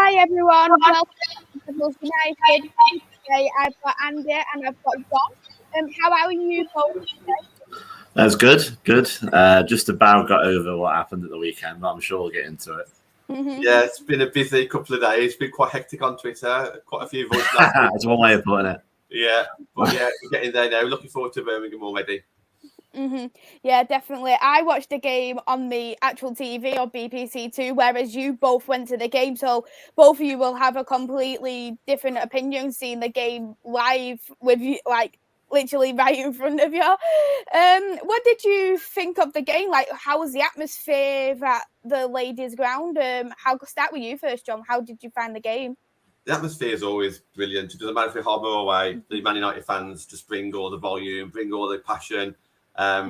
Hi everyone, welcome to Sheffield United. Today I've got Andy and I've got John. How are you both today? That's good. Just about got over what happened at the weekend, but I'm sure we'll get into it. Yeah, it's been a busy couple of days. It's been quite hectic on Twitter. Quite a few voices. That's one way of putting it. Yeah, but yeah, we're getting there now. Looking forward to Birmingham already. Yeah, definitely. I watched the game on the actual TV on BBC2, whereas you both went to the game. So both of you will have a completely different opinion seeing the game live with you, like literally right in front of you. What did you think of the game? Like, how was the atmosphere at the ladies' ground? I'll start with you first, John. How did you find the game? The atmosphere is always brilliant. It doesn't matter if you're home or away. The Man United fans just bring all the volume, bring all the passion. I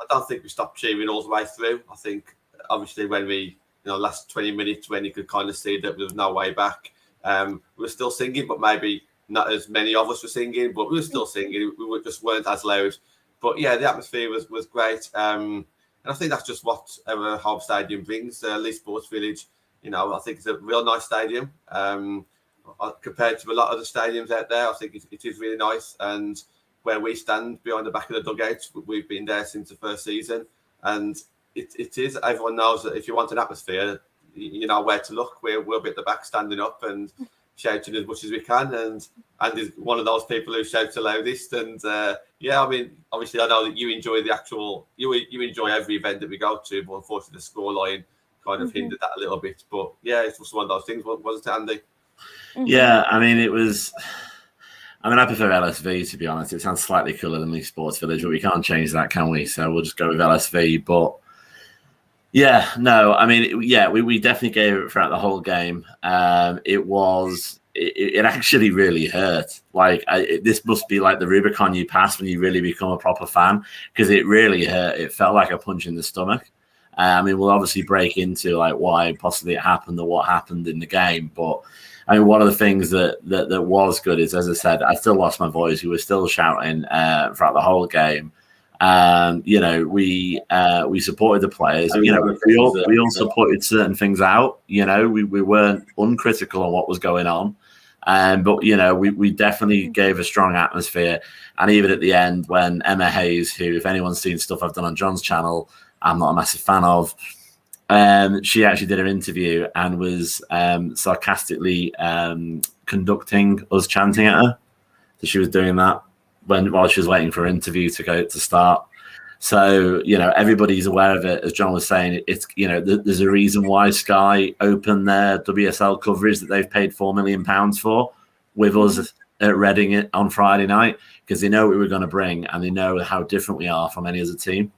don't think we stopped cheering all the way through. I think obviously when we, last 20 minutes when you could kind of see that there was no way back, we were still singing, but maybe not as many of us were singing, but we were still singing. We just weren't as loud. But yeah, the atmosphere was great. And I think that's just what our home stadium brings. Leeds Sports Village, I think it's a real nice stadium. Compared to a lot of the stadiums out there, I think it is really nice. And where we stand behind the back of the dugout, we've been there since the first season, and it is. Everyone knows that if you want an atmosphere, you know where to look. We'll be at the back, standing up and shouting as much as we can. And is one of those people who shouts the loudest. And I mean, obviously, I know that you enjoy you enjoy every event that we go to, but unfortunately, the scoreline kind of hindered that a little bit. But yeah, it was one of those things, wasn't it, Andy? Yeah, I mean, I prefer LSV, to be honest. It sounds slightly cooler than Leeds Sports Village, but we can't change that, can we? So we'll just go with LSV. But yeah, no, I mean, we definitely gave it throughout the whole game. It actually really hurt. Like, this must be like the Rubicon you pass when you really become a proper fan, because it really hurt. It felt like a punch in the stomach. I mean, we'll obviously break into like why possibly it happened or what happened in the game, but I mean, one of the things that was good is, as I said, I still lost my voice. We were still shouting throughout the whole game. We supported the players. We all supported certain things out. We weren't uncritical on what was going on. But we definitely gave a strong atmosphere. And even at the end, when Emma Hayes, who, if anyone's seen stuff I've done on John's channel, I'm not a massive fan of, she actually did an interview and was sarcastically conducting us chanting at her. So she was doing that while she was waiting for her interview to start. So, everybody's aware of it. As John was saying, it's, there's a reason why Sky opened their WSL coverage that they've paid £4 million for with us at Reading on Friday night, because they know what we were going to bring and they know how different we are from any other team.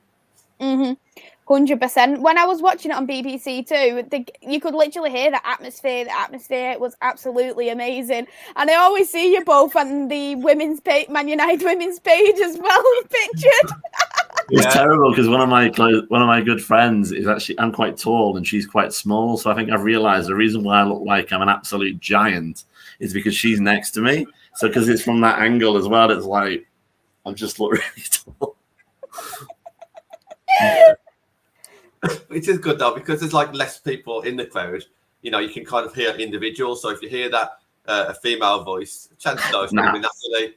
100%. When I was watching it on BBC Two, you could literally hear the atmosphere. The atmosphere was absolutely amazing. And I always see you both on the women's page, Man United women's page as well, pictured. It's terrible because one of my good friends is actually, I'm quite tall and she's quite small. So I think I've realised the reason why I look like I'm an absolute giant is because she's next to me. So because it's from that angle as well, it's like I'm just look really tall. It is good though, because there's like less people in the crowd. You can kind of hear individuals. So if you hear that a female voice, chances are it's going to be Natalie.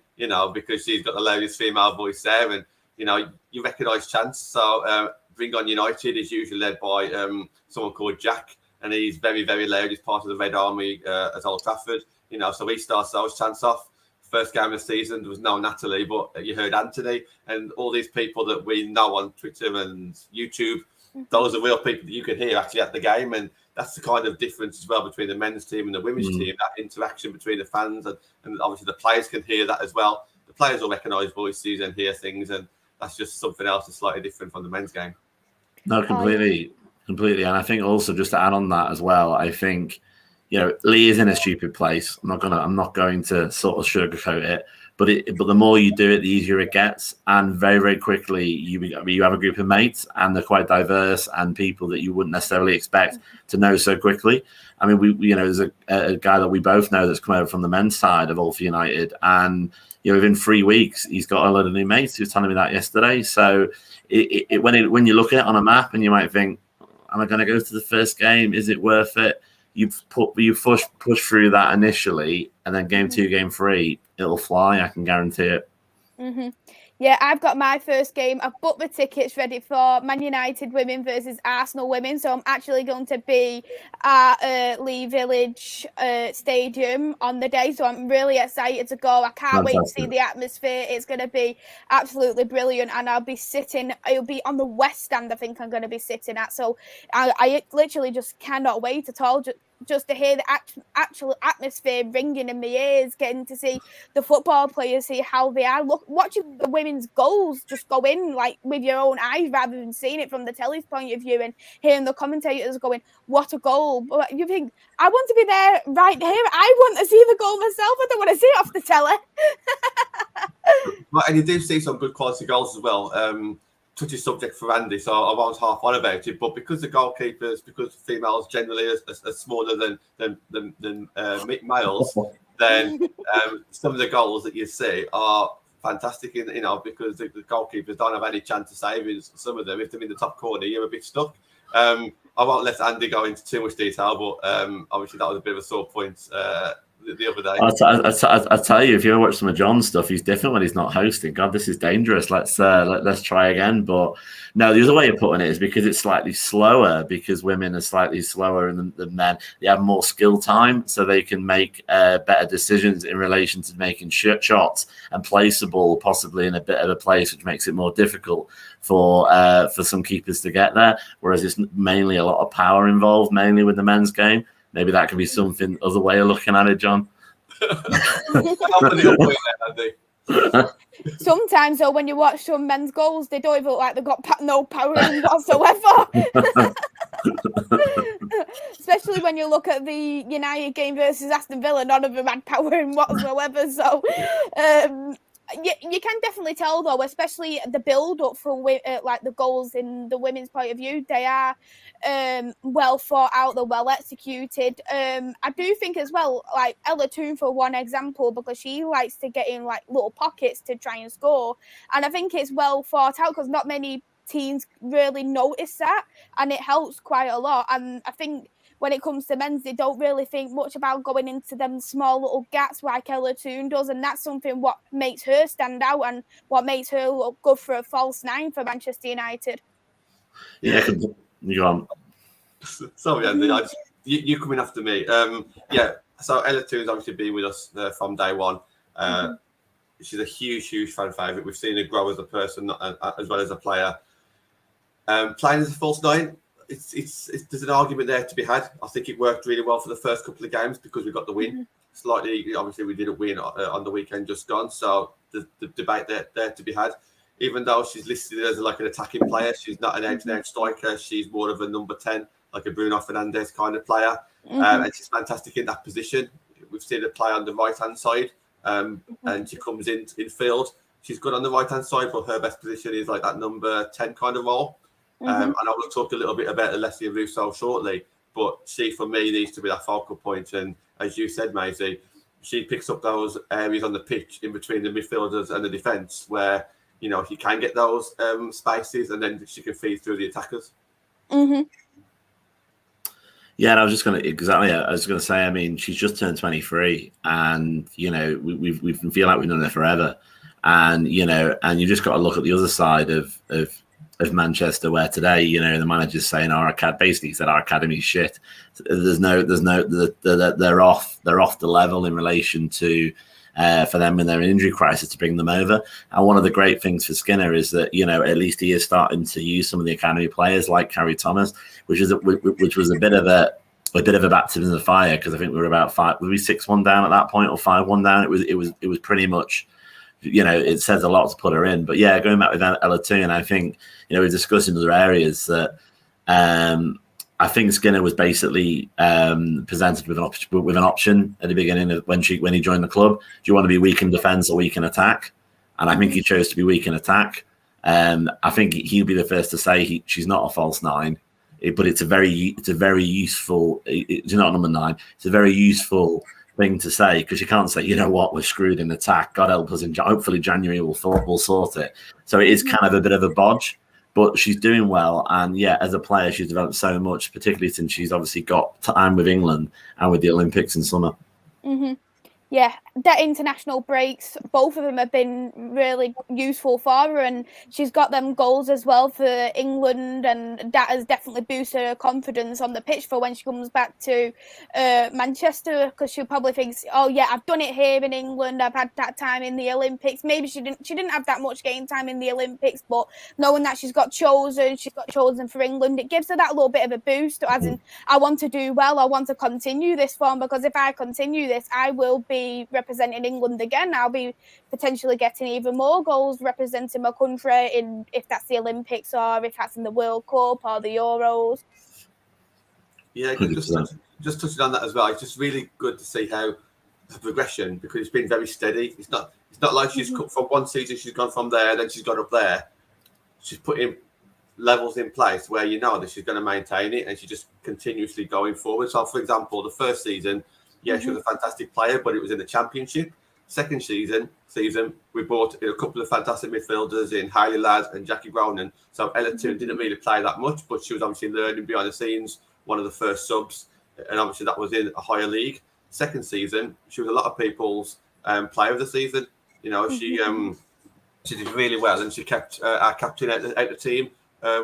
Because she's got the loudest female voice there, and you recognise Chance. So Bring On United is usually led by someone called Jack, and he's very, very loud. He's part of the Red Army at Old Trafford. So he starts those chants off. First game of the season, there was no Natalie, but you heard Anthony, and all these people that we know on Twitter and YouTube. Those are real people that you can hear actually at the game, and that's the kind of difference as well between the men's team and the women's team. That interaction between the fans and obviously the players can hear that as well. The players will recognise voices and hear things, and that's just something else that's slightly different from the men's game. No, completely. And I think also just to add on that as well, I think Lee is in a stupid place. I'm not going to sort of sugarcoat it. But the more you do it, the easier it gets, and very, very quickly you have a group of mates, and they're quite diverse and people that you wouldn't necessarily expect to know so quickly. I mean, there's a guy that we both know that's come over from the men's side of Ulster United, and within 3 weeks he's got a lot of new mates. He was telling me that yesterday. So when you look at it on a map, and you might think, am I going to go to the first game? Is it worth it? you push through that initially, and then game 2, game 3, it'll fly. I can guarantee it. Mm-hmm. Yeah, I've got my first game. I've booked the tickets ready for Man United women versus Arsenal women. So I'm actually going to be at Lee Village Stadium on the day. So I'm really excited to go. I can't wait to see the atmosphere. It's going to be absolutely brilliant. And it'll be on the West Stand, I think I'm going to be sitting at. So I literally just cannot wait at all. Just to hear the actual atmosphere ringing in my ears, getting to see the football players, see how they are. Watching the women's goals just go in like with your own eyes rather than seeing it from the telly's point of view and hearing the commentators going, what a goal. But you think, I want to be there right here. I want to see the goal myself. I don't want to see it off the telly. And you do see some good quality goals as well. Touchy subject for Andy, so I won't harp on about it. But because the goalkeepers, because females generally are smaller than males, then some of the goals that you see are fantastic. Because the goalkeepers don't have any chance of saving some of them. If they're in the top corner, you're a bit stuck. I won't let Andy go into too much detail, but obviously that was a bit of a sore point the other day. I tell you, if you ever watch some of John's stuff, he's different when he's not hosting. God, this is dangerous. Let's try again. But no, the other way of putting it is because it's slightly slower, because women are slightly slower than men. They have more skill time, so they can make better decisions in relation to making shots and place the ball possibly in a bit of a place, which makes it more difficult for some keepers to get there. Whereas it's mainly a lot of power involved, mainly with the men's game. Maybe that could be something, other way of looking at it, John. Sometimes, though, when you watch some men's goals, they don't even look like they've got no power in whatsoever. Especially when you look at the United game versus Aston Villa, none of them had power in whatsoever. So, you can definitely tell, though, especially the build-up for like the goals in the women's point of view, they are well thought out, they're well executed. I do think as well, like Ella Toone for one example, because she likes to get in like little pockets to try and score, and I think it's well thought out because not many teams really notice that, and it helps quite a lot. And I think when it comes to men's, they don't really think much about going into them small little gaps like Ella Toone does, and that's something what makes her stand out and what makes her look good for a false 9 for Manchester United. Yeah, you go on. Sorry, Andy. You coming after me. So Ella Toone's obviously been with us from day one. She's a huge fan favourite. We've seen her grow as a person as well as a player. Playing as a false 9, there's an argument there to be had. I think it worked really well for the first couple of games because we got the win. Slightly, obviously, we didn't win on the weekend just gone. So the debate there to be had. Even though she's listed as like an attacking player, she's not an out-and-out striker. She's more of a number 10, like a Bruno Fernandes kind of player. And she's fantastic in that position. We've seen her play on the right-hand side, and she comes in field. She's good on the right-hand side, but her best position is like that number 10 kind of role. And I will talk a little bit about Alessia Russo shortly, but she, for me, needs to be that focal point. And as you said, Maisie, she picks up those areas on the pitch in between the midfielders and the defence where, you know, he can get those spaces, and then she can feed through the attackers. Yeah, and I was going to say, I mean, she's just turned 23, and, you know, we feel like we've known her forever. And, you know, and you just got to look at the other side of Manchester, where today, you know, the manager's saying basically said our academy's shit. They're off the level in relation to for them in their injury crisis to bring them over. And one of the great things for Skinner is that, you know, at least he is starting to use some of the academy players like Carrie Thomas, which was a bit of a baptism in the fire, because I think we were about 6-1 down at that point, or 5-1 down. It was pretty much, you know, it says a lot to put her in. But yeah, going back with Ella Toone, I think, you know, we're discussing other areas that I think Skinner was basically presented with an option at the beginning of when he joined the club. Do you want to be weak in defence or weak in attack? And I think he chose to be weak in attack. I think he'll be the first to say she's not a false 9, but it's a very useful. It's not number 9. It's a very useful thing to say, because you can't say, you know what, we're screwed in attack. God help us, hopefully January we'll sort it. So it is kind of a bit of a bodge. but she's doing well. And yeah, as a player, she's developed so much, particularly since she's obviously got time with England and with the Olympics in summer. Mm-hmm. Yeah, that international breaks, both of them have been really useful for her, and she's got them goals as well for England, and that has definitely boosted her confidence on the pitch for when she comes back to Manchester, because she probably thinks, oh yeah, I've done it here in England, I've had that time in the Olympics. Maybe she didn't have that much game time in the Olympics, but knowing that she's got chosen for England, it gives her that little bit of a boost, as in, I want to do well, I want to continue this form, because if I continue this, I will be representing England again. I'll be potentially getting even more goals representing my country in, if that's the Olympics or if that's in the World Cup or the Euros. Yeah, just touching on that as well. It's just really good to see how the progression, because it's been very steady. It's not like she's come from one season, she's gone from there, then she's gone up there. She's putting levels in place where you know that she's going to maintain it, and she's just continuously going forward. So, for example, the first season, she was a fantastic player, but it was in the Championship. Second season, we brought a couple of fantastic midfielders in Hayley Ladd and Jackie Browning. So Ella Toone didn't really play that much, but she was obviously learning behind the scenes, one of the first subs, and obviously that was in a higher league. Second season, she was a lot of people's player of the season. You know, she did really well, and she kept our captain out the team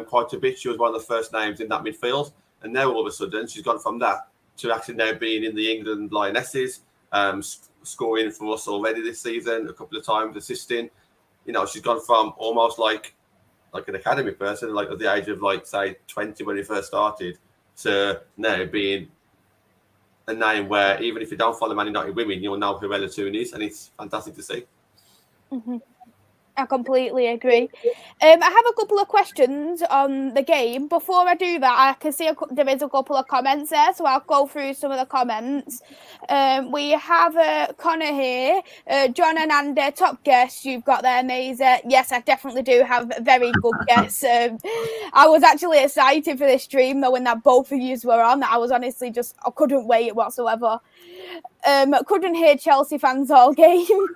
quite a bit. She was one of the first names in that midfield, and now all of a sudden she's gone from that to actually now being in the England Lionesses, scoring for us already this season, a couple of times assisting. You know, she's gone from almost like an academy person, like at the age of say 20 when he first started, to now being a name where even if you don't follow Man United women, you'll know who Ella Toone is, and it's fantastic to see. Mm-hmm. I completely agree. I have a couple of questions on the game. Before I do that, I can see there is a couple of comments there, so I'll go through some of the comments. We have Connor here. John and Andy, top guess you've got there, Maisie. Yes, I definitely do have a very good guess. I was actually excited for this stream, knowing that both of you were on. I was honestly I couldn't wait whatsoever. Couldn't hear Chelsea fans all game.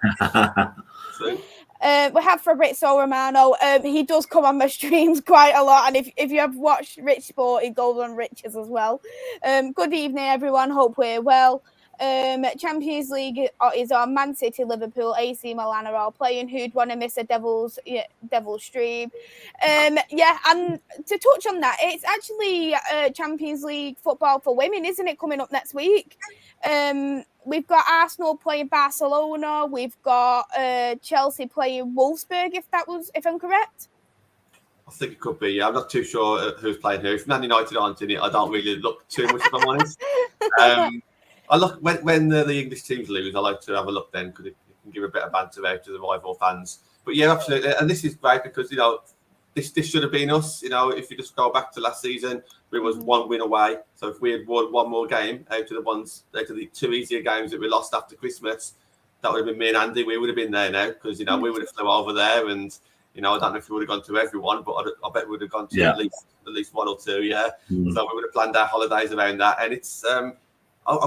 We have Fabrizio Romano. He does come on my streams quite a lot, and if you have watched Rich Sport, he goes on Rich's as well. Good evening, everyone. Hope we're well. Champions League is on. Man City, Liverpool, AC Milan are all playing. Who'd want to miss a Devils stream? And to touch on that, it's actually Champions League football for women, isn't it? Coming up next week. We've got Arsenal playing Barcelona. We've got Chelsea playing Wolfsburg, if I'm correct. I think it could be, yeah. I'm not too sure who's playing who. If Man United aren't in it, I don't really look too much, if I'm honest. I look when the English teams lose, I like to have a look then, because it can give a bit of banter out to the rival fans. But yeah, absolutely. And this is great because, this should have been us. If you just go back to last season, we was one win away. So if we had won one more game out of the two easier games that we lost after Christmas, that would have been me and Andy. We would have been there now because, we would have flew over there, and, I don't know if we would have gone to everyone, but I bet we would have gone to at least one or two, yeah. Mm. So we would have planned our holidays around that. And it's, I'm not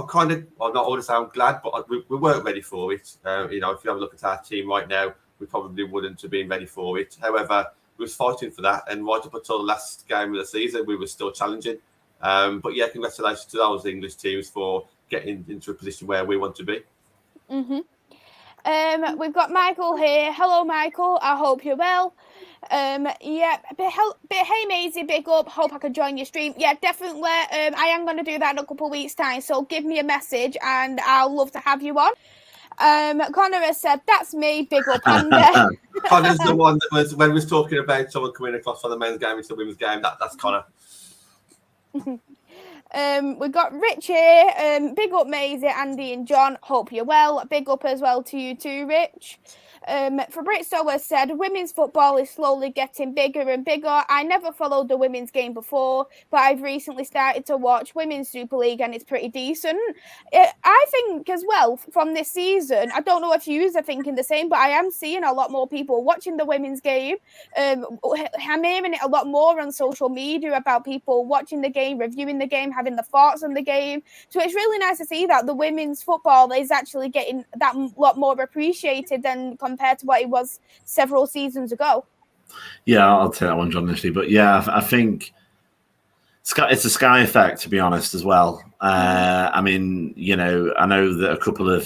all the time glad, but we weren't ready for it. If you have a look at our team right now, we probably wouldn't have been ready for it. However, we was fighting for that, and right up until the last game of the season, we were still challenging. But yeah, congratulations to those English teams for getting into a position where we want to be. Mm-hmm. We've got Michael here. Hello, Michael. I hope you're well. Hey, Maisie, big up. Hope I can join your stream. Yeah, definitely. I am going to do that in a couple of weeks' time. So give me a message, and I'll love to have you on. Connor has said, "That's me, big up." And Connor's the one that was when we was talking about someone coming across from the men's game into the women's game. That's Connor. We've got Rich here. Big up, Maisie, Andy, and John. Hope you're well. Big up as well to you too, Rich. Fabrizio has said, women's football is slowly getting bigger and bigger. I never followed the women's game before, but I've recently started to watch Women's Super League, and it's pretty decent. I think as well, from this season, I don't know if you are thinking the same, but I am seeing a lot more people watching the women's game. I'm hearing it a lot more on social media about people watching the game, reviewing the game, having the thoughts on the game. So it's really nice to see that the women's football is actually getting that lot more appreciated than compared to what it was several seasons ago. Yeah, I'll take that one, John, initially. But yeah, I think it's a Sky effect, to be honest, as well. I mean, you know, I know that a couple of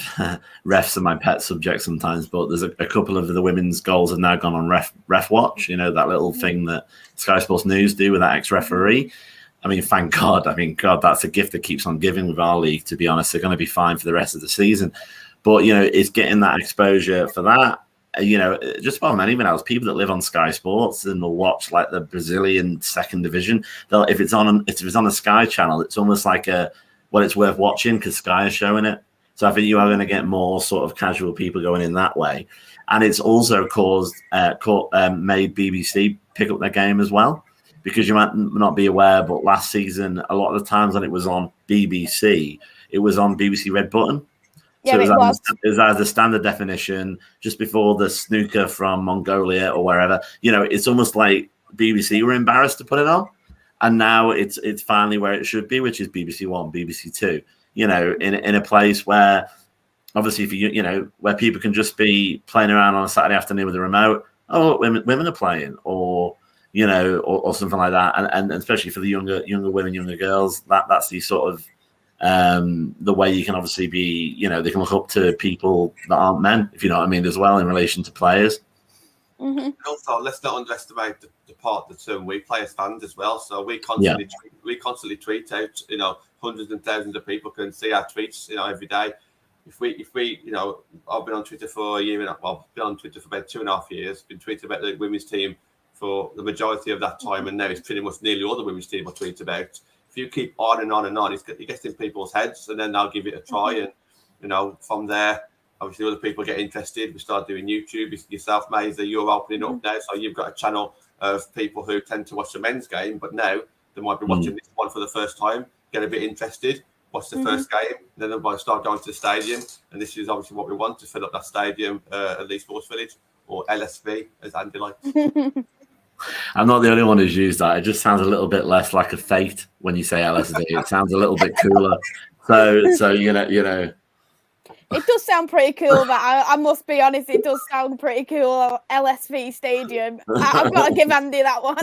refs are my pet subject sometimes, but there's a couple of the women's goals have now gone on Ref Watch. You know, that little thing that Sky Sports News do with that ex-referee. I mean, thank God. I mean, God, that's a gift that keeps on giving with our league, to be honest. They're going to be fine for the rest of the season. But, you know, it's getting that exposure for that. You know, just about anyone else, people that live on Sky Sports and will watch like the Brazilian second division. If it's on a Sky channel, it's almost like it's worth watching because Sky is showing it. So I think you are going to get more sort of casual people going in that way, and it's also made BBC pick up their game as well, because you might not be aware, but last season a lot of the times when it was on BBC, it was on BBC Red Button. So it was either standard definition just before the snooker from Mongolia or wherever. You know, it's almost like BBC were embarrassed to put it on, and now it's finally where it should be, which is BBC One, BBC Two. You know, in a place where obviously if you know where people can just be playing around on a Saturday afternoon with a remote. Oh, women are playing, or you know, or something like that, and especially for the younger women, younger girls, that's the sort of the way you can obviously be, you know, they can look up to people that aren't men, if you know what I mean, as well in relation to players. Mm-hmm. Also, let's not underestimate the part that we play as fans as well. So we constantly tweet out, you know, hundreds and thousands of people can see our tweets, you know, every day. If we, you know, I've been on Twitter for a year and been on Twitter for about 2.5 years, been tweeting about the women's team for the majority of that time, and now it's pretty much nearly all the women's team I tweet about. If you keep on and on and on, it gets in people's heads, and then they'll give it a try. And, you know, from there, obviously other people get interested. We start doing YouTube. Yourself, Maisie, you're opening up now. So you've got a channel of people who tend to watch the men's game, but now they might be watching this one for the first time, get a bit interested, watch the first game, then they might start going to the stadium. And this is obviously what we want, to fill up that stadium at Leeds Sports Village, or LSV, as Andy likes. I'm not the only one who's used that. It just sounds a little bit less like a fate when you say LSD. It sounds a little bit cooler. So you know. It does sound pretty cool. That I must be honest, it does sound pretty cool. LSV Stadium. I've got to give Andy that one.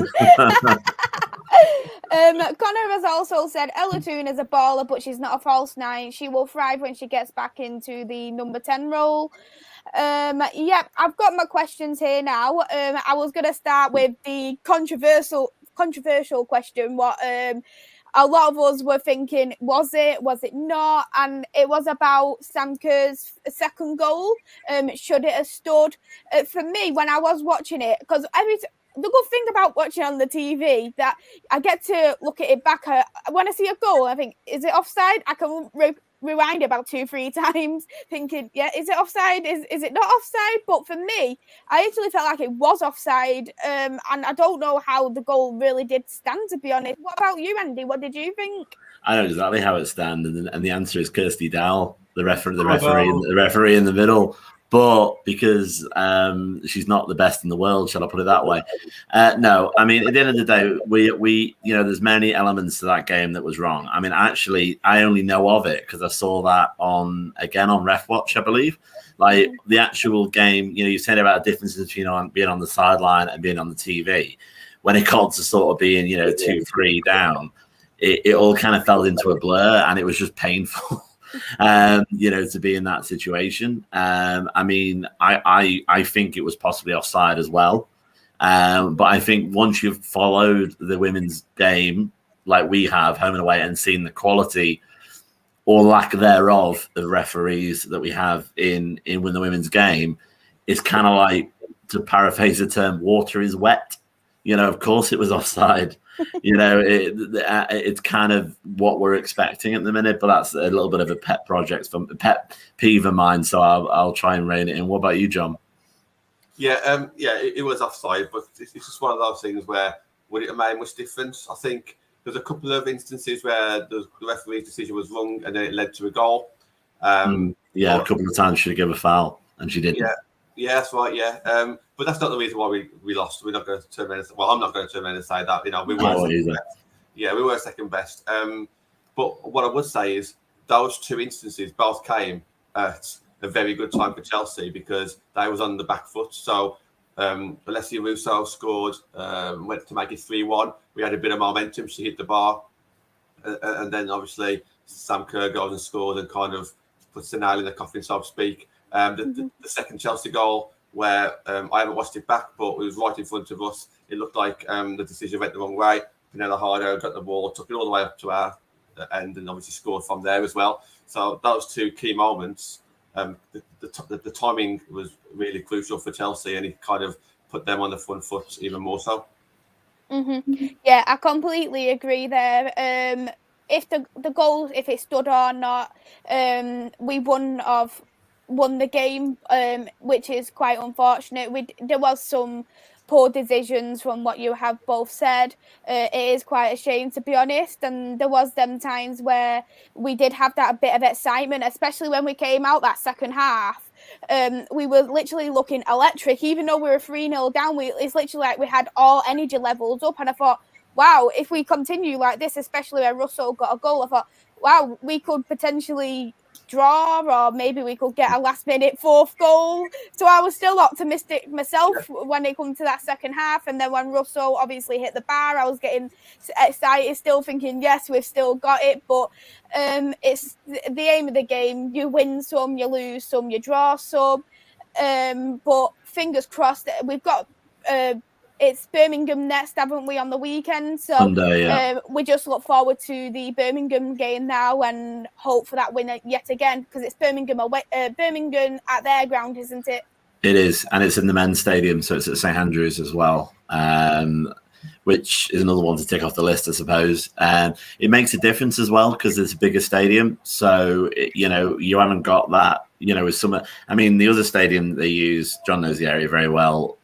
Connor has also said Ella Toon is a baller, but she's not a false nine. She will thrive when she gets back into the number 10 role. Yeah, I've got my questions here now. I was going to start with the controversial question. What a lot of us were thinking, was it not? And it was about Sam Kerr's second goal. Should it have stood? For me, when I was watching it, because the good thing about watching on the TV, that I get to look at it back. When I see a goal, I think, is it offside? I can rewind it about 2-3 times, thinking, yeah, is it offside? Is it not offside? But for me, I actually felt like it was offside, and I don't know how the goal really did stand, to be honest. What about you, Andy? What did you think? I know exactly how it stands, and the answer is Kirsty Dowell, the referee in the middle. But because she's not the best in the world, shall I put it that way? No, I mean, at the end of the day, we you know, there's many elements to that game that was wrong. I mean, actually, I only know of it because I saw that on Ref Watch, I believe. Like the actual game, you know, you said about the differences between being on the sideline and being on the TV. When it got to sort of being, you know, 2-3 down, it all kind of fell into a blur, and it was just painful. You know, to be in that situation. I mean, I think it was possibly offside as well. But I think once you've followed the women's game like we have, home and away, and seen the quality or lack thereof of referees that we have in the women's game, it's kind of like, to paraphrase the term, water is wet. You know, of course it was offside. You know, it's kind of what we're expecting at the minute, but that's a little bit of a pet peeve of mine, so I'll try and rein it in. What about you, John? Yeah, it was offside, but it's just one of those things where would it have made much difference? I think there's a couple of instances where the referee's decision was wrong and then it led to a goal. A couple of times she give a foul and she didn't. Yeah, that's right. Yeah, but that's not the reason why we lost. We're not going to turn around. Well, I'm not going to turn around and say that. You know, we were second best. Yeah, we were second best. But what I would say is those two instances both came at a very good time for Chelsea because they was on the back foot. So Alessia Russo scored, went to make it 3-1. We had a bit of momentum. She hit the bar. And then obviously Sam Kerr goes and scored and kind of puts the nail in the coffin, so to speak. The second Chelsea goal, where I haven't watched it back, but it was right in front of us. It looked like the decision went the wrong way. Pinella Hardo got the ball, took it all the way up to our end, and obviously scored from there as well. So those two key moments, the timing was really crucial for Chelsea, and it kind of put them on the front foot even more so. Yeah, I completely agree there. If the goal, if it stood or not, we wouldn't have won the game, which is quite unfortunate. There was some poor decisions from what you have both said. It is quite a shame, to be honest, and there was them times where we did have that bit of excitement, especially when we came out that second half. We were literally looking electric, even though we were 3-0 down. It's literally like we had all energy levels up, and I thought, wow, if we continue like this, especially when Russell got a goal, I thought, wow, we could potentially draw, or maybe we could get a last-minute fourth goal. So I was still optimistic myself when it come to that second half, and then when Russell obviously hit the bar, I was getting excited, still thinking, yes, we've still got it. But it's the aim of the game. You win some, you lose some, you draw some. But fingers crossed, we've got... it's Birmingham next, haven't we, on the weekend? So Sunday, yeah. We just look forward to the Birmingham game now and hope for that win yet again, because it's Birmingham away, Birmingham at their ground, isn't it? It is, and it's in the men's stadium, so it's at St Andrews as well, which is another one to tick off the list, I suppose. It makes a difference as well because it's a bigger stadium, so you haven't got that. With some, I mean, the other stadium they use, John knows the area very well,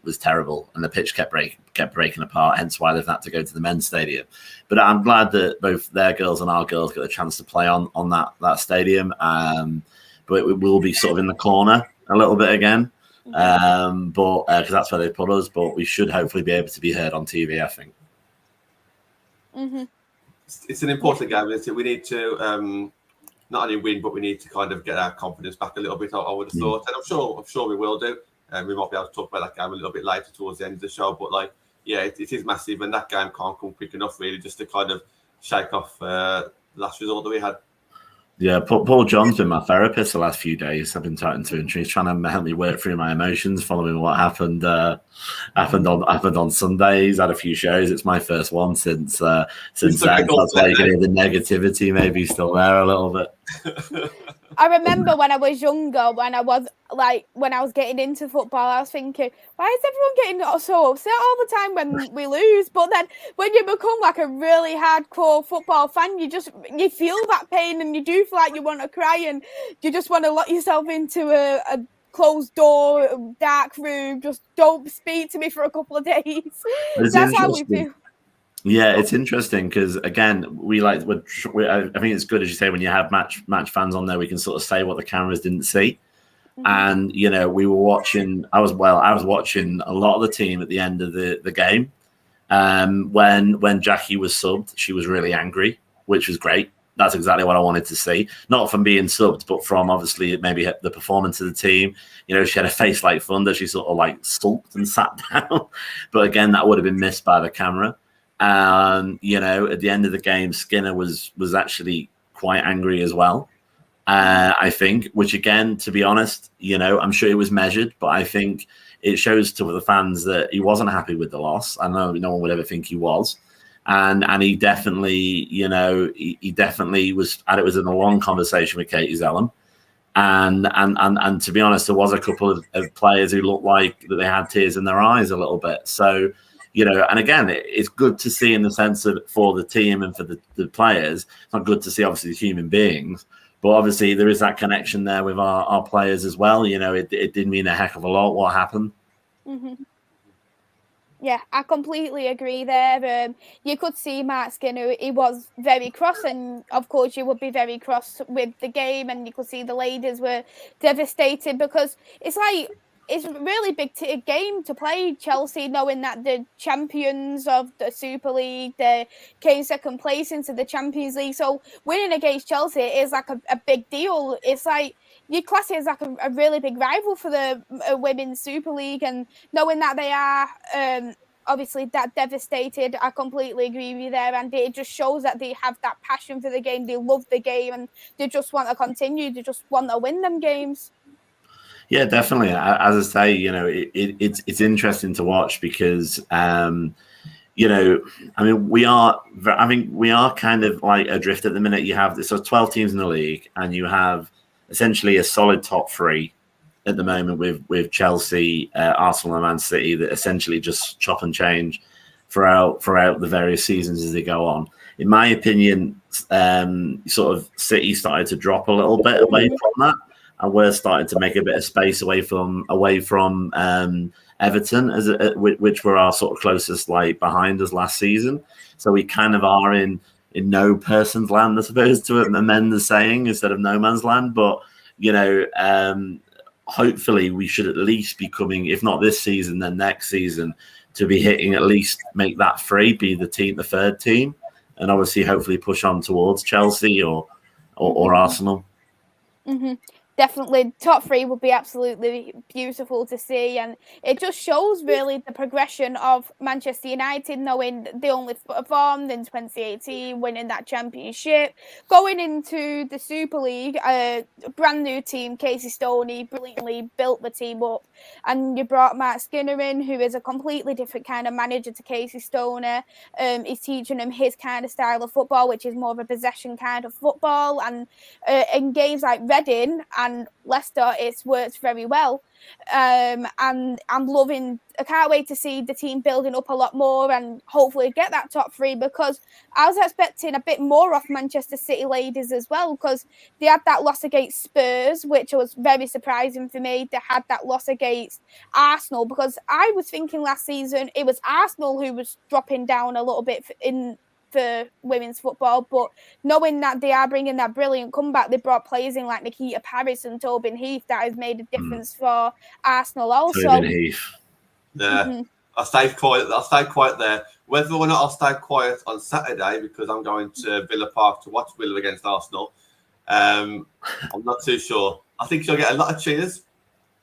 was terrible, and the pitch kept breaking apart. Hence why they've had to go to the men's stadium. But I'm glad that both their girls and our girls get a chance to play on that stadium. But it will be sort of in the corner a little bit again, but because that's where they put us. But we should hopefully be able to be heard on TV, I think. It's an important game, isn't it? We need to. Not only win, but we need to kind of get our confidence back a little bit, I would have thought. And I'm sure we will do. And we might be able to talk about that game a little bit later towards the end of the show. But it is massive, and that game can't come quick enough, really, just to kind of shake off the last result that we had. Yeah, Paul John's been my therapist the last few days. I've been talking to him. He's trying to help me work through my emotions following what happened on Sunday. He's had a few shows. It's my first one since then. That's why you can hear the negativity maybe still there a little bit. I remember when I was younger, when I was getting into football, I was thinking, why is everyone getting so upset all the time when we lose? But then when you become like a really hardcore football fan, you feel that pain, and you do feel like you want to cry, and you just want to lock yourself into a closed door, dark room. Just don't speak to me for a couple of days. That's how we feel. Yeah, it's interesting because again, I think it's good, as you say, when you have match fans on there, we can sort of say what the cameras didn't see. And we were watching. I was watching a lot of the team at the end of the game. When Jackie was subbed, she was really angry, which was great. That's exactly what I wanted to see. Not from being subbed, but from obviously maybe the performance of the team. She had a face like thunder. She sort of like sulked and sat down. But again, that would have been missed by the camera. At the end of the game, Skinner was actually quite angry as well. I think, which again, to be honest, I'm sure it was measured, but I think it shows to the fans that he wasn't happy with the loss. I know no one would ever think he was. And he definitely, he definitely was in a long conversation with Katie Zelem. And to be honest, there was a couple of players who looked like that they had tears in their eyes a little bit. So, and again, it's good to see in the sense of for the team and for the players. It's not good to see, obviously, the human beings, but obviously there is that connection there with our players as well. It did mean a heck of a lot what happened. Yeah, I completely agree there. You could see Mark Skinner, he was very cross, and of course you would be very cross with the game, and you could see the ladies were devastated because it's a really big game to play Chelsea, knowing that the champions of the Super League, they came second place into the Champions League. So winning against Chelsea is like a big deal. It's like you class it as like a really big rival for the Women's Super League, and knowing that they are obviously that devastated, I completely agree with you there, and it just shows that they have that passion for the game, they love the game, and they just want to continue, they just want to win them games. Yeah, definitely. As I say, it's interesting to watch because, I mean, we are kind of like adrift at the minute. You have 12 teams in the league, and you have essentially a solid top three at the moment with Chelsea, Arsenal, and Man City that essentially just chop and change throughout the various seasons as they go on. In my opinion, sort of City started to drop a little bit away from that. And we're starting to make a bit of space away from Everton, which were our sort of closest behind us last season. So we kind of are in no person's land, I suppose, to amend the saying instead of no man's land. But hopefully we should at least be coming, if not this season, then next season, to be hitting at least make that three, be the third team, and obviously hopefully push on towards Chelsea or Arsenal. Mm-hmm. Definitely, top three would be absolutely beautiful to see, and it just shows really the progression of Manchester United, knowing they only performed in 2018, winning that championship, going into the Super League, a brand new team. Casey Stoney brilliantly built the team up, and you brought Mark Skinner in, who is a completely different kind of manager to Casey Stoney. He's teaching him his kind of style of football, which is more of a possession kind of football, and in games like Reading and Leicester, it's worked very well. And I'm loving, I can't wait to see the team building up a lot more and hopefully get that top three, because I was expecting a bit more off Manchester City ladies as well, because they had that loss against Spurs, which was very surprising for me. They had that loss against Arsenal, because I was thinking last season it was Arsenal who was dropping down a little bit for women's football, but knowing that they are bringing that brilliant comeback, they brought players in like Nikita Paris and Tobin Heath that has made a difference for Arsenal also. Tobin Heath. Yeah, mm-hmm. I'll stay quiet there. Whether or not I'll stay quiet on Saturday, because I'm going to Villa Park to watch Villa against Arsenal, I'm not too sure. I think you'll get a lot of cheers,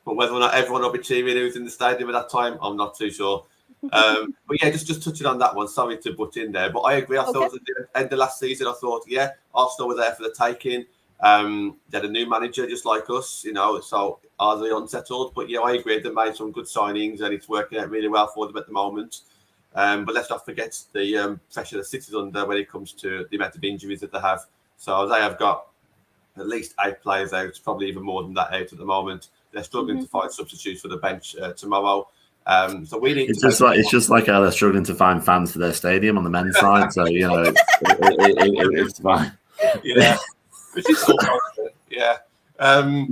but whether or not everyone will be cheering who's in the stadium at that time, I'm not too sure. But yeah, just touching on that one. Sorry to butt in there, but I agree. I thought at the end of last season, I thought, Arsenal were there for the taking. They had a new manager just like us, so are they unsettled? But I agree. They made some good signings and it's working out really well for them at the moment. But let's not forget the pressure the City's under when it comes to the amount of injuries that they have. So they have got at least 8 players out, probably even more than that out at the moment. They're struggling to find substitutes for the bench tomorrow. So we need. It's just like how they're struggling to find fans for their stadium on the men's side. So it's fine. Yeah, which is cool. Yeah. I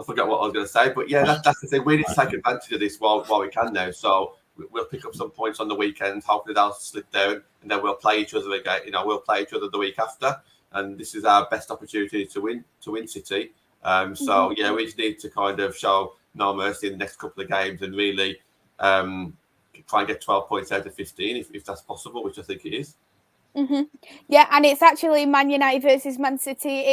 forgot what I was going to say, but that's the thing. We need to take advantage of this while we can now. So we'll pick up some points on the weekend. Hopefully they'll slip down, and then we'll play each other again. We'll play each other the week after, and this is our best opportunity to win City. So we just need to kind of show no mercy in the next couple of games and really. Try and get 12 points out of 15 if that's possible, which I think it is. Mm-hmm. Yeah, and it's actually Man United versus Man City.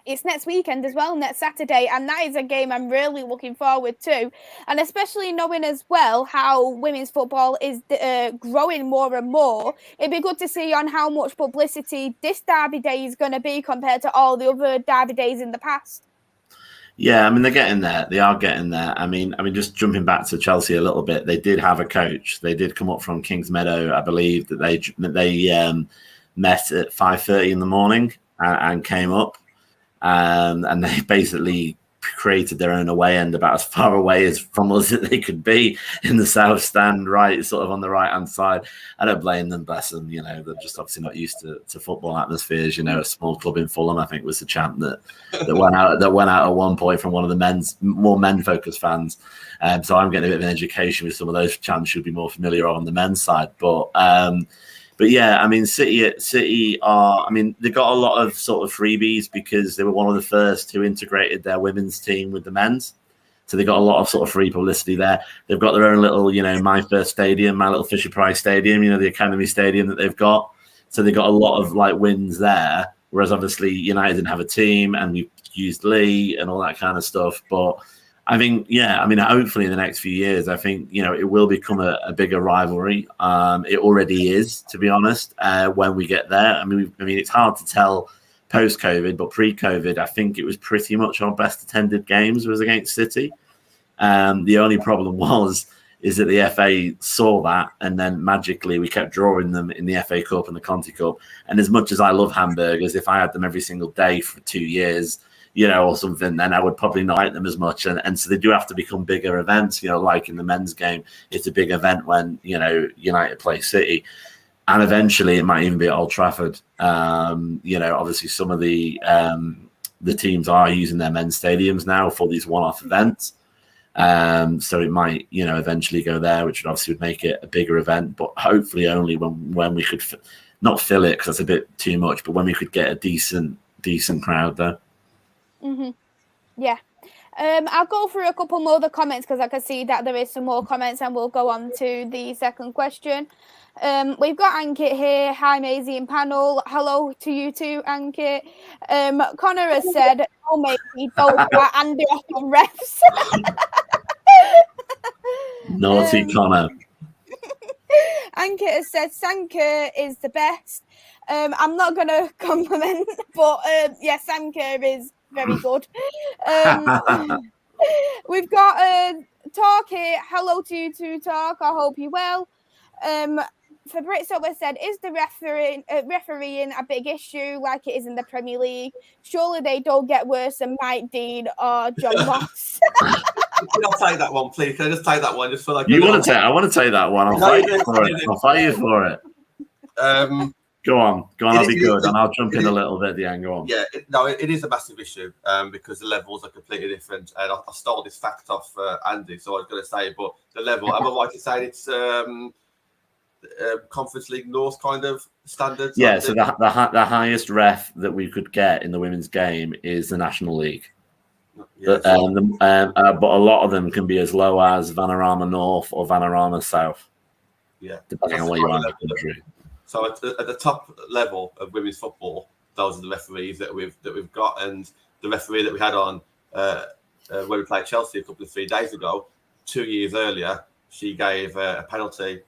It's next weekend as well, next Saturday, and that is a game I'm really looking forward to. And especially knowing as well how women's football is growing more and more, it'd be good to see on how much publicity this Derby Day is going to be compared to all the other Derby Days in the past. Yeah, I mean, they're getting there. They are getting there. I mean, just jumping back to Chelsea a little bit, they did have a coach. They did come up from Kings Meadow, I believe, that they met at 5:30 in the morning and came up, and they basically created their own away end about as far away as from us that they could be in the south stand, right, sort of on the right hand side. I don't blame them, bless them. They're just obviously not used to football atmospheres. A small club in Fulham, I think, was the chant that went out at one point from one of the more men focused fans. So I'm getting a bit of an education with some of those chants. Should be more familiar on the men's side, but yeah, I mean, City are. I mean, they got a lot of sort of freebies because they were one of the first who integrated their women's team with the men's. So they got a lot of sort of free publicity there. They've got their own little, My First Stadium, My Little Fisher-Price Stadium, the Academy Stadium that they've got. So they got a lot of wins there. Whereas obviously United didn't have a team, and we used Lee and all that kind of stuff. But I think, yeah, I mean, hopefully in the next few years, I think, you know, it will become a bigger rivalry. It already is, to be honest, when we get there. I mean, it's hard to tell post-COVID, but pre-COVID, I think it was pretty much our best attended games was against City. The only problem is that the FA saw that, and then magically we kept drawing them in the FA Cup and the Conti Cup. And as much as I love hamburgers, if I had them every single day for 2 years, you know, or something, then I would probably not like them as much. And so they do have to become bigger events, you know, like in the men's game, it's a big event when, you know, United play City. And eventually it might even be at Old Trafford. You know, obviously some of the teams are using their men's stadiums now for these one-off events. So it might, you know, eventually go there, which would obviously make it a bigger event, but hopefully only when we could not fill it, because that's a bit too much, but when we could get a decent crowd there. Mm-hmm. Yeah. I'll go through a couple more of the comments because I can see that there is some more comments, and we'll go on to the second question. We've got Ankit here. Hi, Maisie and panel. Hello to you too, Ankit. Connor has said, "Oh, Maisie, don't let Andy off on refs." Naughty Connor. Ankit has said, "Sanker is the best." I'm not going to compliment, but yeah, Sanker is very good. We've got Talk here. Hello to you too, Talk. I hope you're well. Fabrizio said, "Is the refereeing a big issue like it is in the Premier League? Surely they don't get worse than Mike Dean or John Moss." I'll take that one, please. Can I just take that one? Just for like you want to take? I want to take that one. I'll fight you for it. I'll fight you for it. Go on. I'll be good, and I'll jump in a little bit at the end. Go on. Yeah, it is a massive issue because the levels are completely different. And I stole this fact off Andy, so I was going to say, but the level, am I right to say it's Conference League North kind of standards? Yeah, so the highest ref that we could get in the women's game is the National League. Yeah, but a lot of them can be as low as Vanarama North or Vanarama South. Yeah, depending on where you are in the country. So at the top level of women's football, those are the referees that we've got, and the referee that we had on when we played Chelsea a couple of 3 days ago, 2 years earlier, she gave a penalty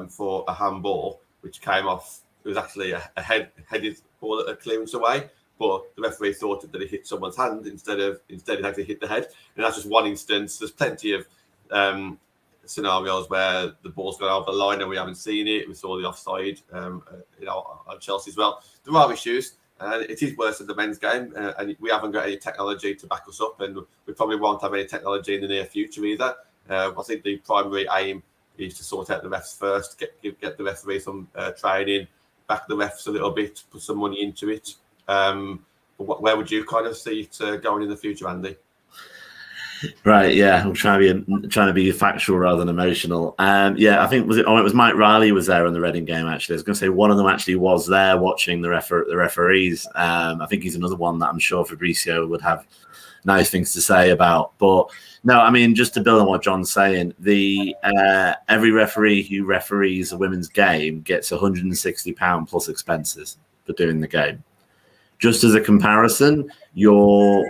for a handball, which came off. It was actually a headed ball a clearance away, but the referee thought that it hit someone's hand instead it actually hit the head. And that's just one instance. There's plenty of scenarios where the ball's gone over the line and we haven't seen it. We saw the offside, on Chelsea as well. There are issues, and it is worse than the men's game, and we haven't got any technology to back us up, and we probably won't have any technology in the near future either. I think the primary aim is to sort out the refs first, get the referee some training, back the refs a little bit, put some money into it. Where would you kind of see it going in the future, Andy? Right, yeah, I'm trying to be factual rather than emotional. Yeah, I think it was Mike Riley was there in the Reading game. Actually, I was going to say one of them actually was there watching the referees. I think he's another one that I'm sure Fabrizio would have nice things to say about. But no, I mean, just to build on what John's saying, every referee who referees a women's game gets £160 plus expenses for doing the game. Just as a comparison, your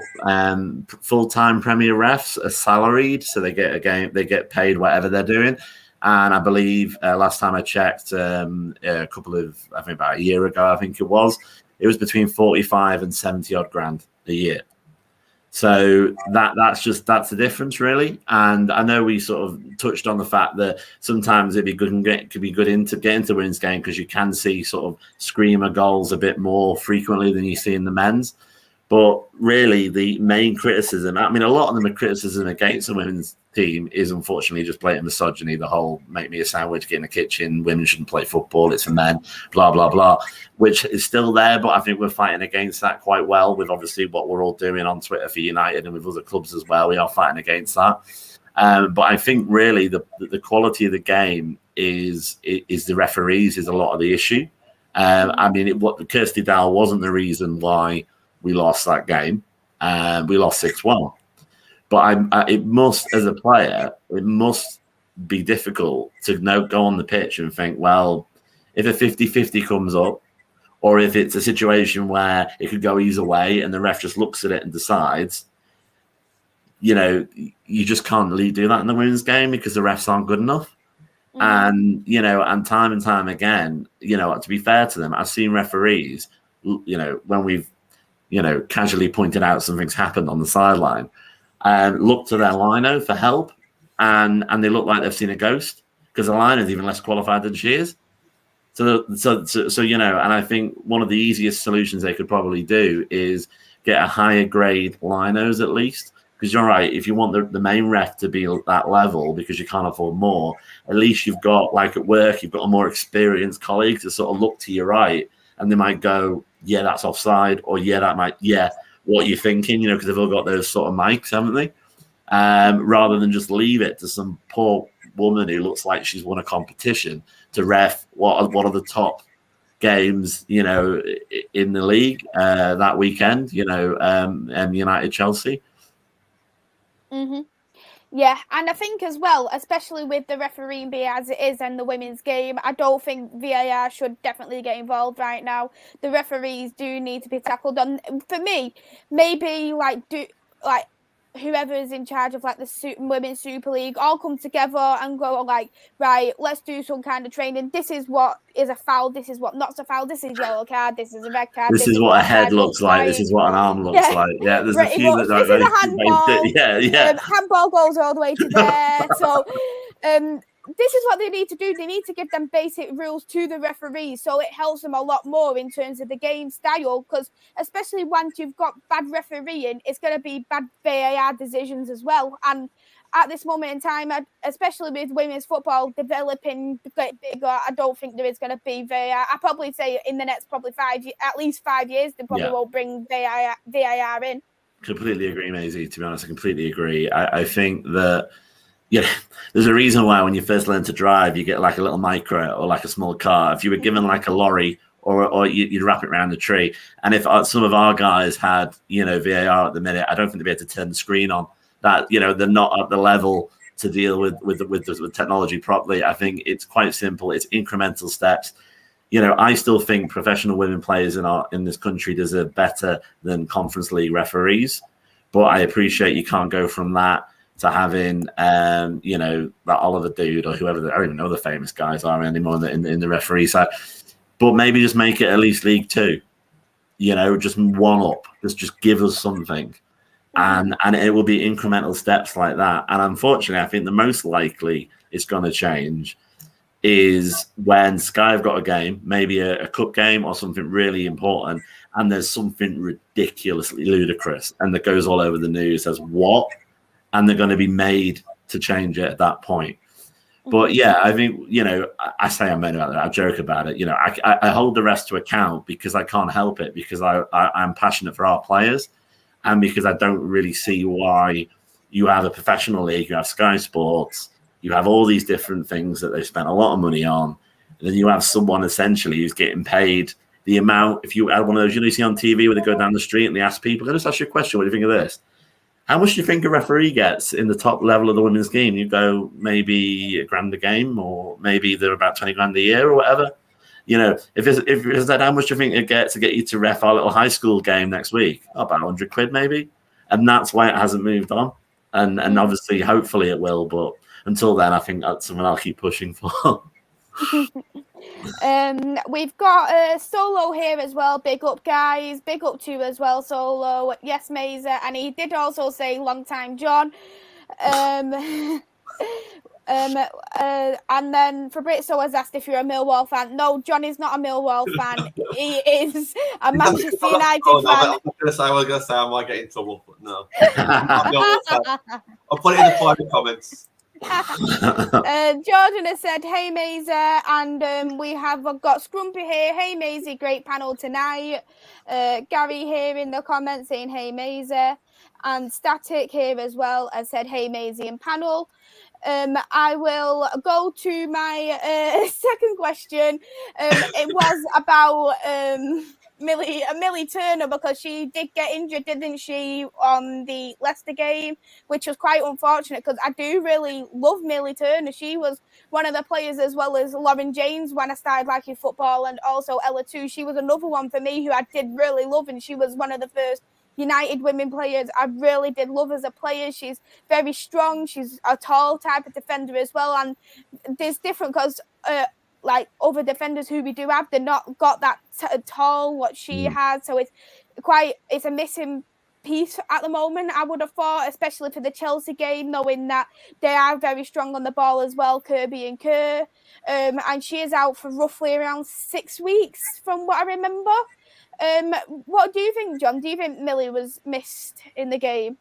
full-time Premier refs are salaried, so they get paid whatever they're doing. And I believe last time I checked, about a year ago, I think it was between 45 and 70 odd grand a year. So that's the difference, really. And I know we sort of touched on the fact that sometimes could be good to get into women's game because you can see sort of screamer goals a bit more frequently than you see in the men's. But really, the main criticism, I mean, a lot of them are criticism against the women's team is unfortunately just blatant misogyny, the whole make me a sandwich, get in the kitchen, women shouldn't play football, it's for men, blah, blah, blah, which is still there. But I think we're fighting against that quite well with obviously what we're all doing on Twitter for United and with other clubs as well. We are fighting against that. But I think really the quality of the game is the referees is a lot of the issue. I mean, Kirsty Dowell wasn't the reason why we lost that game. We lost 6-1. But it must, as a player, it must be difficult to go on the pitch and think, well, if a 50-50 comes up, or if it's a situation where it could go either way and the ref just looks at it and decides, you know, you just can't really do that in the women's game because the refs aren't good enough. And, you know, and time again, you know, to be fair to them, I've seen referees, you know, when we've, you know, casually pointed out something's happened on the sideline, look to their lino for help, and they look like they've seen a ghost because the lino is even less qualified than she is. So, you know, and I think one of the easiest solutions they could probably do is get a higher grade linos at least. Because you're right, if you want the main ref to be at that level because you can't afford more, at least you've got, like at work, you've got a more experienced colleague to sort of look to your right, and they might go, yeah, that's offside, or yeah, that might, yeah, what are you thinking? You know, because they've all got those sort of mics, haven't they? Rather than just leave it to some poor woman who looks like she's won a competition to ref what are the top games, you know, in the league that weekend, you know, United Chelsea. Yeah, and I think as well, especially with the refereeing being as it is and the women's game, I don't think VAR should definitely get involved right now. The referees do need to be tackled on. For me, maybe whoever is in charge of like the Women's Super League all come together and go like, right, let's do some kind of training. This is what is a foul. This is what not a foul. This is yellow card. This is a red card. This is what a head looks like. This is what an arm looks like. Yeah, there's a few that this is a handball. Yeah. Handball goes all the way to there. So, this is what they need to do. They need to give them basic rules to the referees, so it helps them a lot more in terms of the game style. Because especially once you've got bad refereeing, it's going to be bad VAR decisions as well. And at this moment in time, especially with women's football developing, getting bigger, I don't think there is going to be VAR. I probably say in the next probably at least 5 years, they probably won't bring VAR in. Completely agree, Maisie. To be honest, I completely agree. I think that. Yeah, there's a reason why when you first learn to drive, you get like a little micro or like a small car. If you were given like a lorry or you'd wrap it around the tree. And if some of our guys had, you know, VAR at the minute, I don't think they'd be able to turn the screen on. That, you know, they're not at the level to deal with technology properly. I think it's quite simple. It's incremental steps. You know, I still think professional women players in this country deserve better than Conference League referees. But I appreciate you can't go from that to having, you know, that Oliver dude or whoever, I don't even know the famous guys are anymore in the referee side. But maybe just make it at least League Two, you know, just one up, just give us something. And it will be incremental steps like that. And unfortunately, I think the most likely it's going to change is when Sky have got a game, maybe a cup game or something really important, and there's something ridiculously ludicrous and that goes all over the news as what? And they're going to be made to change it at that point. But yeah, I think, you know, I say I'm mad about it. I joke about it. You know, I hold the rest to account because I can't help it, because I'm passionate for our players, and because I don't really see why you have a professional league, you have Sky Sports, you have all these different things that they've spent a lot of money on, and then you have someone essentially who's getting paid the amount. If you had one of those, you see on TV where they go down the street and they ask people, "Can I just ask you a question? What do you think of this?" How much do you think a referee gets in the top level of the women's game? You go maybe $1,000 a game, or maybe they're about 20 grand a year or whatever. You know, if it's that, how much do you think it gets to get you to ref our little high school game next week? Oh, about £100 maybe. And that's why it hasn't moved on. And obviously, hopefully it will. But until then, I think that's something I'll keep pushing for. We've got Solo here as well. Big up, guys. Big up to you as well, Solo. Yes, Mazer. And he did also say long time John. And then Fabrizio has asked if you're a Millwall fan. No, John is not a Millwall fan. He is a Manchester United fan. I was going to say I might get in trouble, but no. I'll put it in the private comments. Jordan has said, "Hey Mazer," and we have got Scrumpy here. "Hey Maisie, great panel tonight." Gary here in the comments saying, "Hey Mazer," and Static here as well has said, "Hey Maisie and panel." I will go to my second question. It was about Millie Turner, because she did get injured, didn't she, on the Leicester game, which was quite unfortunate, because I do really love Millie Turner. She was one of the players, as well as Lauren James, when I started liking football, and also Ella too. She was another one for me who I did really love, and she was one of the first United women players I really did love as a player. She's very strong. She's a tall type of defender as well, and there's different, because like other defenders who we do have, they're not got that tall what she has, so it's a missing piece at the moment, I would have thought, especially for the Chelsea game, knowing that they are very strong on the ball as well, Kirby and Kerr, and she is out for roughly around 6 weeks from what I remember. What do you think, John? Do you think Millie was missed in the game?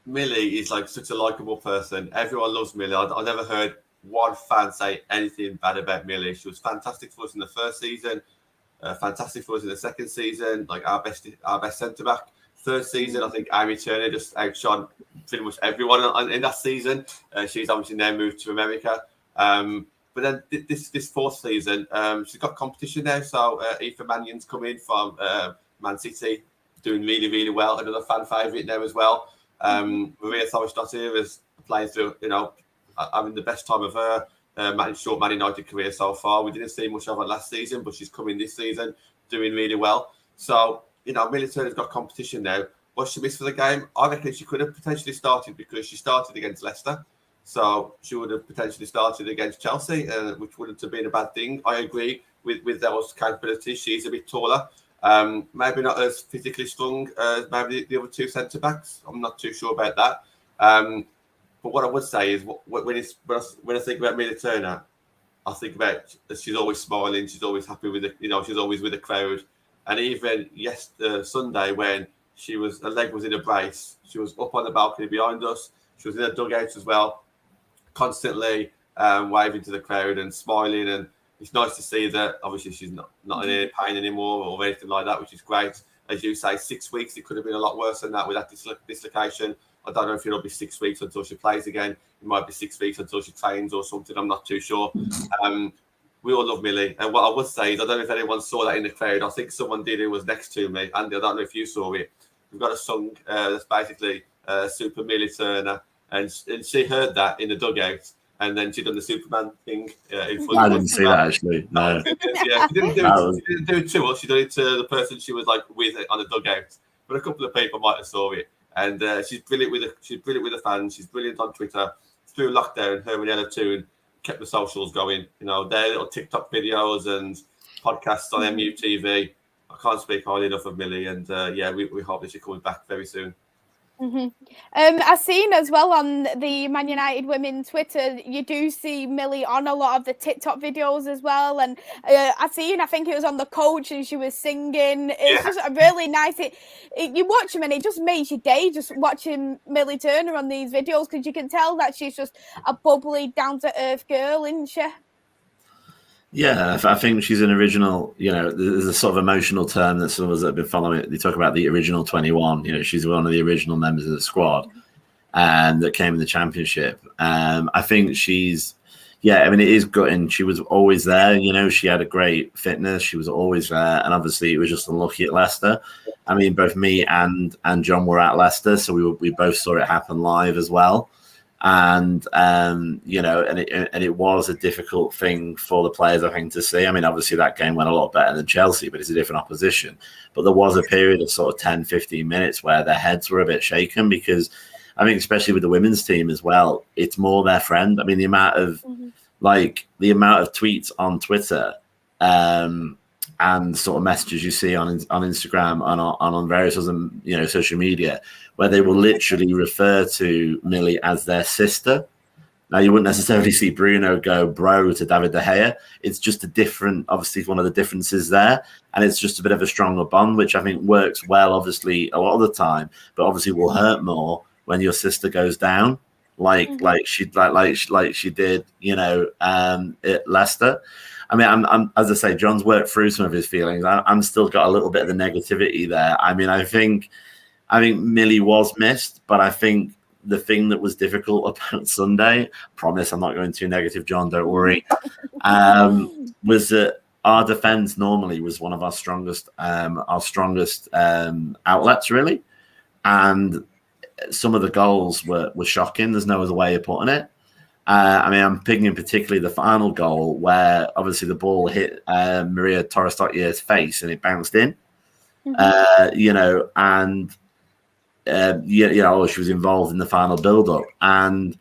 Millie is like such a likable person. Everyone loves Millie. I never heard one fan say anything bad about Millie. She was fantastic for us in the first season, fantastic for us in the second season, like our best centre back. Third season, I think Amy Turner just outshone pretty much everyone in that season. She's obviously now moved to America. But then this fourth season, she's got competition now. So Aoife Mannion's come in from Man City, doing really, really well. Another fan favourite now as well. Maria Thorisdottir is playing through, having the best time of her short Man United career so far. We didn't see much of her last season, but she's coming this season, doing really well. So, Millie Turner's got competition now. Was she missed for the game? I reckon she could have potentially started, because she started against Leicester. So she would have potentially started against Chelsea, which wouldn't have been a bad thing. I agree with those capabilities. She's a bit taller. Maybe not as physically strong as maybe the other two centre-backs. I'm not too sure about that. But what I would say is, when I think about Millie Turner, I think about she's always smiling. She's always happy with she's always with the crowd. And even Sunday, when her leg was in a brace, she was up on the balcony behind us. She was in a dugout as well, constantly waving to the crowd and smiling. And it's nice to see that. Obviously, she's not in any pain anymore or anything like that, which is great. As you say, 6 weeks. It could have been a lot worse than that with that dislocation. I don't know if it'll be 6 weeks until she plays again. It might be 6 weeks until she trains or something. I'm not too sure. We all love Millie. And what I would say is, I don't know if anyone saw that in the crowd. I think someone did who was next to me. Andy, I don't know if you saw it. We've got a song that's basically Super Millie Turner. And she heard that in the dugout. And then she done the Superman thing. In front I didn't see that, actually. No. Yeah, she didn't do it to us. She did it to the person she was like with on the dugout. But a couple of people might have saw it. And she's brilliant with the fans. She's brilliant on Twitter. Through lockdown, her and Ella Toon kept the socials going. Their little TikTok videos and podcasts on MUTV. I can't speak highly enough of Millie, and we hope that she's coming back very soon. Mm-hmm. I've seen as well on the Man United women Twitter, you do see Millie on a lot of the TikTok videos as well, and I think it was on the coach and she was singing. It's just a really nice. You watch them and it just makes your day just watching Millie Turner on these videos, because you can tell that she's just a bubbly, down to earth girl, isn't she? Yeah, I think she's an original, there's a sort of emotional term that some of us that have been following it. They talk about the original 21. She's one of the original members of the squad that came in the championship. I think it is gutting. She was always there. She had a great fitness. She was always there. And obviously it was just unlucky at Leicester. I mean, both me and John were at Leicester, so we both saw it happen live as well. And it was a difficult thing for the players, I think, to see. I mean, obviously that game went a lot better than Chelsea, but it's a different opposition. But there was a period of sort of 10, 15 minutes where their heads were a bit shaken, because I think especially with the women's team as well, it's more their friend. I mean, the amount of tweets on Twitter and sort of messages you see on Instagram and on various other social media, where they will literally refer to Millie as their sister. Now, you wouldn't necessarily see Bruno go bro to David De Gea. It's just obviously one of the differences there, and it's just a bit of a stronger bond, which I think works well, obviously, a lot of the time, but obviously will hurt more when your sister goes down, like she did, at Leicester. I mean, I'm as I say, John's worked through some of his feelings. I'm still got a little bit of the negativity there. I mean, I think Millie was missed, but I think the thing that was difficult about Sunday, promise I'm not going too negative, John, don't worry, was that our defense normally was one of our strongest outlets, really. And some of the goals were shocking. There's no other way of putting it. I mean, I'm picking particularly the final goal where obviously the ball hit Maria Torres-Dottier's face and it bounced in. You know, and she was involved in the final build-up. And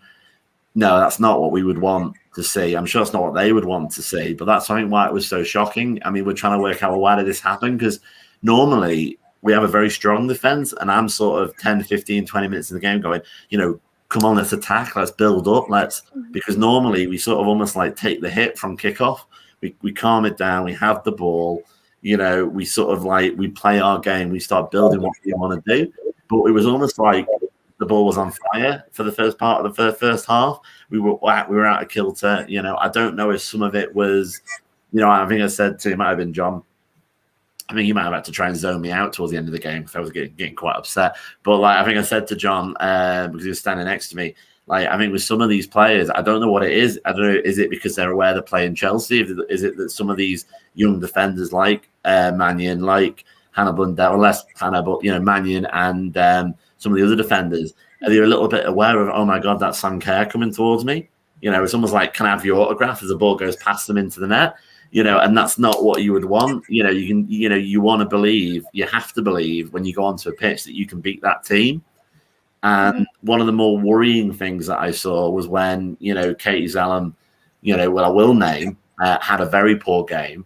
no, that's not what we would want to see. I'm sure it's not what they would want to see, but that's something why it was so shocking. I mean, we're trying to work out, well, why did this happen? Because normally we have a very strong defense, and I'm sort of 10, 15, 20 minutes in the game going, you know, come on, let's attack, let's build up, because normally we sort of almost like take the hit from kickoff. We calm it down, we have the ball, you know, we sort of like, we play our game, we start building what we want to do. But it was almost like the ball was on fire for the first part of the first half. We were out of kilter. You know, I don't know if some of it was, you know, I think I said to, it might have been John. I think he might have had to try and zone me out towards the end of the game because I was getting quite upset. But like I think I said to John, because he was standing next to me, like I think with some of these players, I don't know what it is. I don't know, is it because they're aware they're playing Chelsea? Is it that some of these young defenders like Mannion, like Hannah Blundell, or less Hannah, but you know, Mannion and some of the other defenders, are they a little bit aware of, oh my God, that's Sam Kerr coming towards me? You know, it's almost like, can I have your autograph as the ball goes past them into the net? You know, and that's not what you would want. You know, you want to believe, you have to believe when you go onto a pitch that you can beat that team. And one of the more worrying things that I saw was when, you know, Katie Zelem, you know, well, I will name, had a very poor game.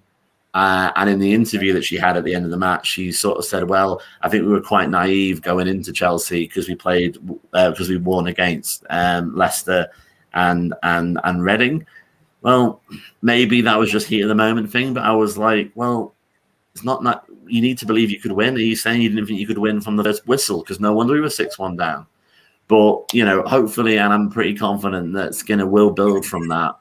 And in the interview that she had at the end of the match, she sort of said, well, I think we were quite naive going into Chelsea because we won against Leicester and Reading. Well, maybe that was just heat of the moment thing, but I was like, well, it's not that you need to believe you could win. Are you saying you didn't think you could win from the first whistle? Because no wonder we were 6-1 down. But, you know, hopefully, and I'm pretty confident that Skinner will build from that.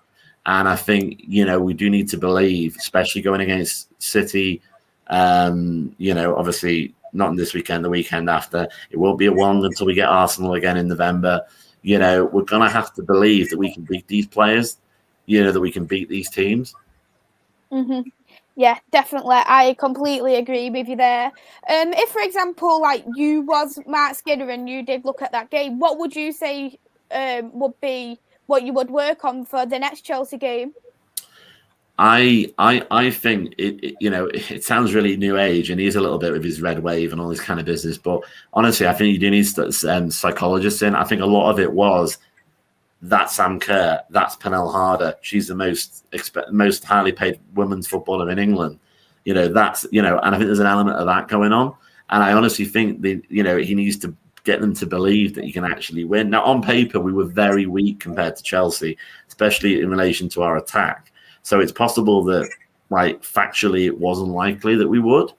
And I think, you know, we do need to believe, especially going against City, you know, obviously not this weekend, the weekend after. It won't be a long until we get Arsenal again in November. You know, we're going to have to believe that we can beat these players, you know, that we can beat these teams. Yeah, definitely. I completely agree with you there. If, for example, like you was Marc Skinner and you did look at that game, what would you say would be what you would work on for the next Chelsea game? I think it you know, it sounds really new age, and he's a little bit with his red wave and all this kind of business. But honestly, I think you do need psychologists in. I think a lot of it was that's Sam Kerr, that's Pernille Harder. She's the most highly paid women's footballer in England. You know, that's, you know, and I think there's an element of that going on. And I honestly think you know, he needs to get them to believe that you can actually win. Now, on paper, we were very weak compared to Chelsea, especially in relation to our attack. So it's possible that, like, factually, it was unlikely that we would.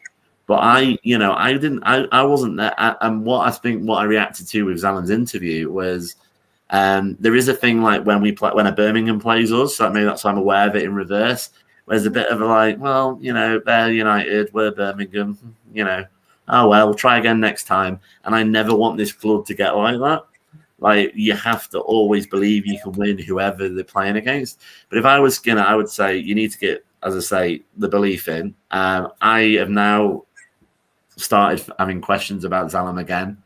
But I wasn't there. And what I reacted to with Zelem's interview was there is a thing like when a Birmingham plays us, so maybe that's why I'm aware of it in reverse. There's a bit of a like, well, you know, they're United, we're Birmingham, you know. Oh, well, we'll try again next time. And I never want this club to get like that. Like, you have to always believe you can win whoever they're playing against. But if I was Skinner, I would say you need to get, as I say, the belief in. I have now started having questions about Zelem again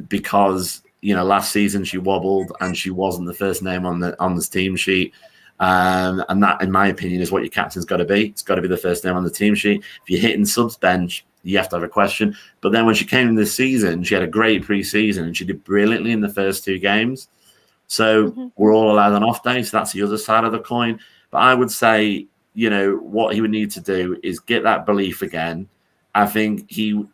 because, you know, last season she wobbled and she wasn't the first name on the team sheet. And that, in my opinion, is what your captain's got to be. It's got to be the first name on the team sheet. If you're hitting subs bench, you have to have a question. But then when she came in this season, she had a great pre-season and she did brilliantly in the first 2 games. So we're all allowed an off day. So that's the other side of the coin. But I would say, you know, what he would need to do is get that belief again. I think he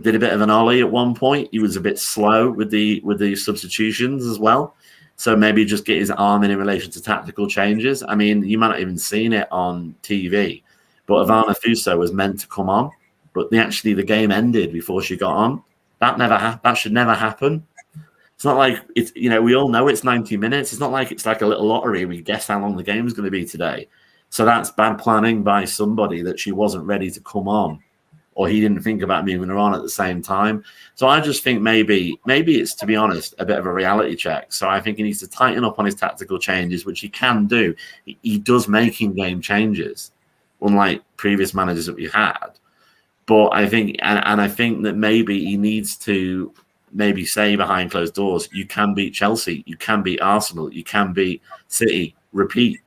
did a bit of an ollie at one point. He was a bit slow with the substitutions as well. So maybe just get his arm in relation to tactical changes. I mean, you might not even seen it on TV, but Ivana Fuso was meant to come on, but the game ended before she got on. That should never happen. It's not like it's, you know, we all know it's 90 minutes. It's not like it's like a little lottery. We guess how long the game is going to be today. So that's bad planning by somebody that she wasn't ready to come on or he didn't think about moving her on at the same time. So I just think maybe it's, to be honest, a bit of a reality check. So I think he needs to tighten up on his tactical changes, which he can do. He does make in-game changes, unlike previous managers that we had. But I think, and I think that maybe he needs to maybe say behind closed doors, you can beat Chelsea, you can beat Arsenal, you can beat City. Repeat.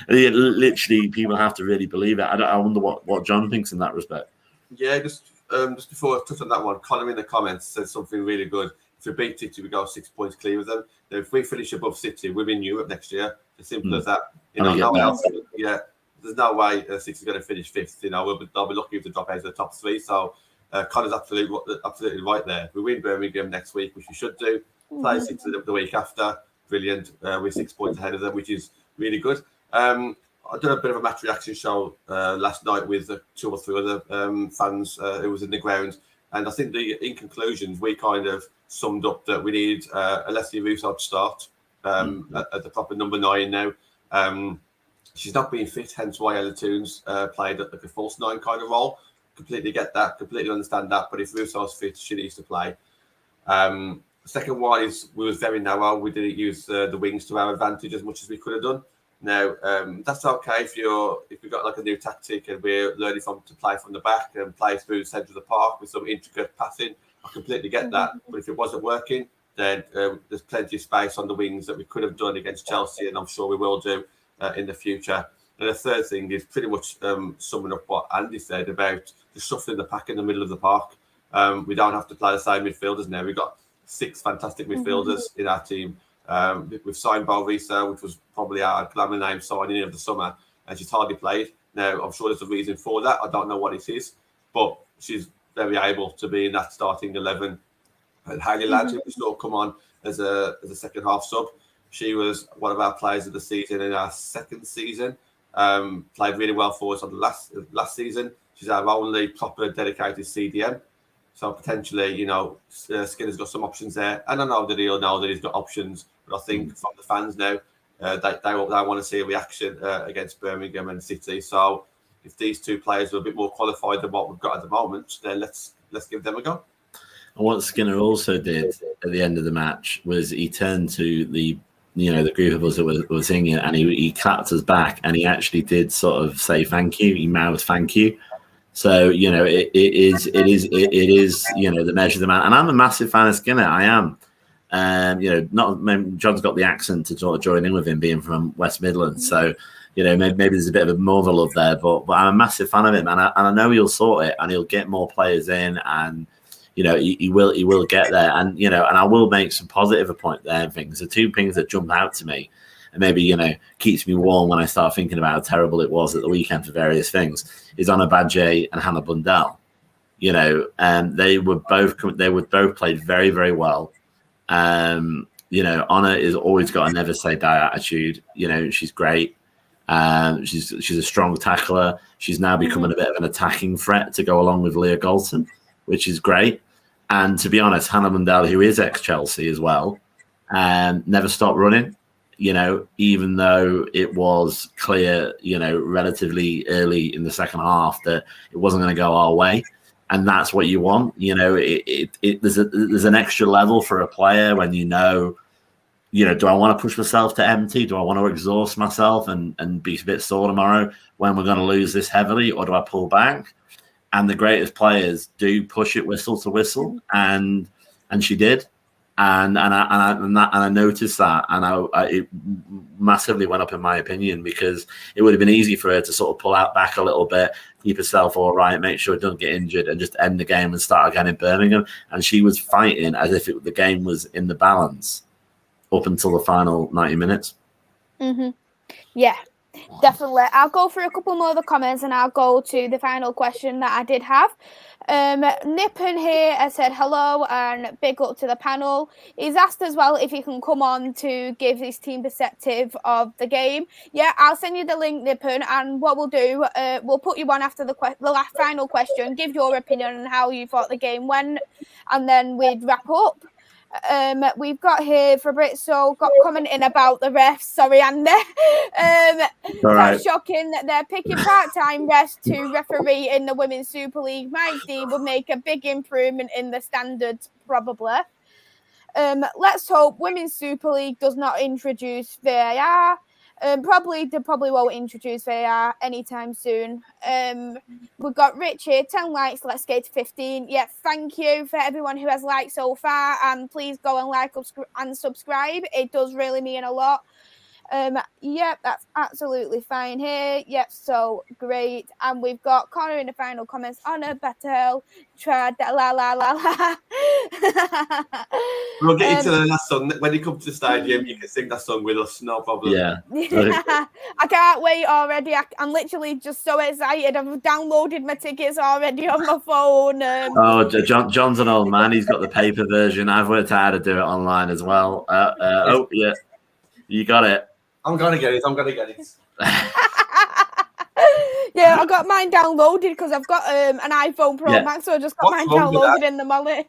Literally, people have to really believe it. I wonder what John thinks in that respect. Yeah, just before I touch on that one, Connor in the comments said something really good. If we beat City, we go 6 points clear with them. Now, if we finish above City, we're in Europe next year. As simple as that. There's no way City's going to finish fifth. They'll be lucky if they drop out of the top three. So Connor's absolutely right there. We win Birmingham next week, which we should do. Play City the week after. Brilliant. We're 6 points ahead of them, which is really good. I did a bit of a match reaction show last night with 2 or 3 other fans who was in the ground. And I think in conclusions, we kind of summed up that we need Alessia Russo to start at the proper number 9 now. She's not being fit, hence why Ella Toons played at like a false 9 kind of role. Completely get that, completely understand that. But if Russo's fit, she needs to play. The second one is we was very narrow. We didn't use the wings to our advantage as much as we could have done. Now that's okay if we've got like a new tactic and we're learning to play from the back and play through the centre of the park with some intricate passing. I completely get that. But if it wasn't working, then there's plenty of space on the wings that we could have done against Chelsea, and I'm sure we will do in the future. And the third thing is pretty much summing up what Andy said about just shuffling the pack in the middle of the park. We don't have to play the same midfielders now. We've got 6 fantastic midfielders in our team. We've signed Balrisa, which was probably our glamour name signing of the summer, and she's hardly played. Now, I'm sure there's a reason for that. I don't know what it is, but she's very able to be in that starting 11. And Hayley Ladd, who still come on as a second half sub. She was one of our players of the season in our second season. Played really well for us on the last season. She's our only proper dedicated CDM. So potentially, Skinner's got some options there. And I know that he'll know that he's got options. But I think from the fans now, they want to see a reaction against Birmingham and City. So if these 2 players are a bit more qualified than what we've got at the moment, then let's give them a go. And what Skinner also did at the end of the match was he turned to the group of us that were singing, and he clapped us back, and he actually did sort of say thank you. He mouthed thank you. So it is the measure of the man, and I'm a massive fan of Skinner. I am. John's got the accent to sort of join in with him, being from West Midlands. So maybe there's a bit of a more of a love there, but I'm a massive fan of him, and I know he'll sort it, and he'll get more players in, and he will get there, and and I will make some positive point there and things. The 2 things that jump out to me, and maybe keeps me warm when I start thinking about how terrible it was at the weekend for various things, is Anna Badje and Hannah Bundell. They would both played very, very well. Anna is always got a never say die attitude. She's great. She's a strong tackler. She's now becoming a bit of an attacking threat to go along with Leah Galton, which is great. And to be honest, Hannah Bundell, who is ex-Chelsea as well, never stopped running. Even though it was clear, relatively early in the second half that it wasn't going to go our way. And that's what you want. There's an extra level for a player when do I want to push myself to empty? Do I want to exhaust myself and be a bit sore tomorrow when we're going to lose this heavily? Or do I pull back? And the greatest players do push it whistle to whistle. And she did. And I noticed that, and it massively went up in my opinion, because it would have been easy for her to sort of pull out back a little bit, keep herself all right, make sure it doesn't get injured, and just end the game and start again in Birmingham. And she was fighting as if the game was in the balance up until the final 90 minutes. Yeah, definitely. I'll go through a couple more of the comments, and I'll go to the final question that I did have. Nippon here has said hello and big up to the panel. He's asked as well if he can come on to give his team perspective of the game. Yeah, I'll send you the link, Nippon, and what we'll do, we'll put you on after the last final question, give your opinion on how you thought the game went, and then we'd wrap up. We've got here Fabrizio commenting about the refs. Sorry, Andy. That's shocking that they're picking part-time refs to referee in the Women's Super League. Mike Dean would make a big improvement in the standards, probably. Let's hope Women's Super League does not introduce VAR. They probably won't introduce VAR anytime soon. We've got Rich here, 10 likes, let's get to 15. Yeah, thank you for everyone who has liked so far, and please go and like and subscribe. It does really mean a lot. Yep, that's absolutely fine here. Yep, so great. And we've got Connor in the final comments. Honor battle. Tried la la la la. We'll get into that song. When you come to the stadium, you can sing that song with us, no problem. Yeah. I can't wait already. I'm literally just so excited. I've downloaded my tickets already on my phone. John's an old man. He's got the paper version. I've worked out how to do it online as well. Oh, yeah. You got it. I'm gonna get it. Yeah, I got mine downloaded because I've got an iPhone Pro Max, so I just got mine downloaded in the molly.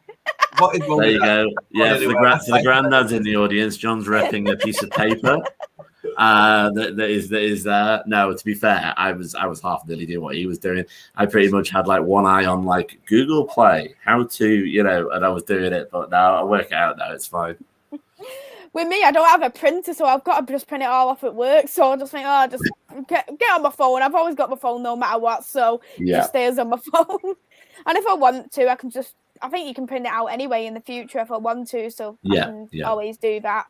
What is wrong there with you that? go. Yeah, for the granddads in the audience, John's repping a piece of paper. That is no, to be fair, I was half nearly doing what he was doing. I pretty much had like one eye on like Google Play, how to, and I was doing it, but now I work it out now, it's fine. With me, I don't have a printer, so I've got to just print it all off at work. So I just think, just get on my phone. I've always got my phone no matter what, so it just stays on my phone. And if I want to, I think you can print it out anyway in the future if I want to, so I can always do that.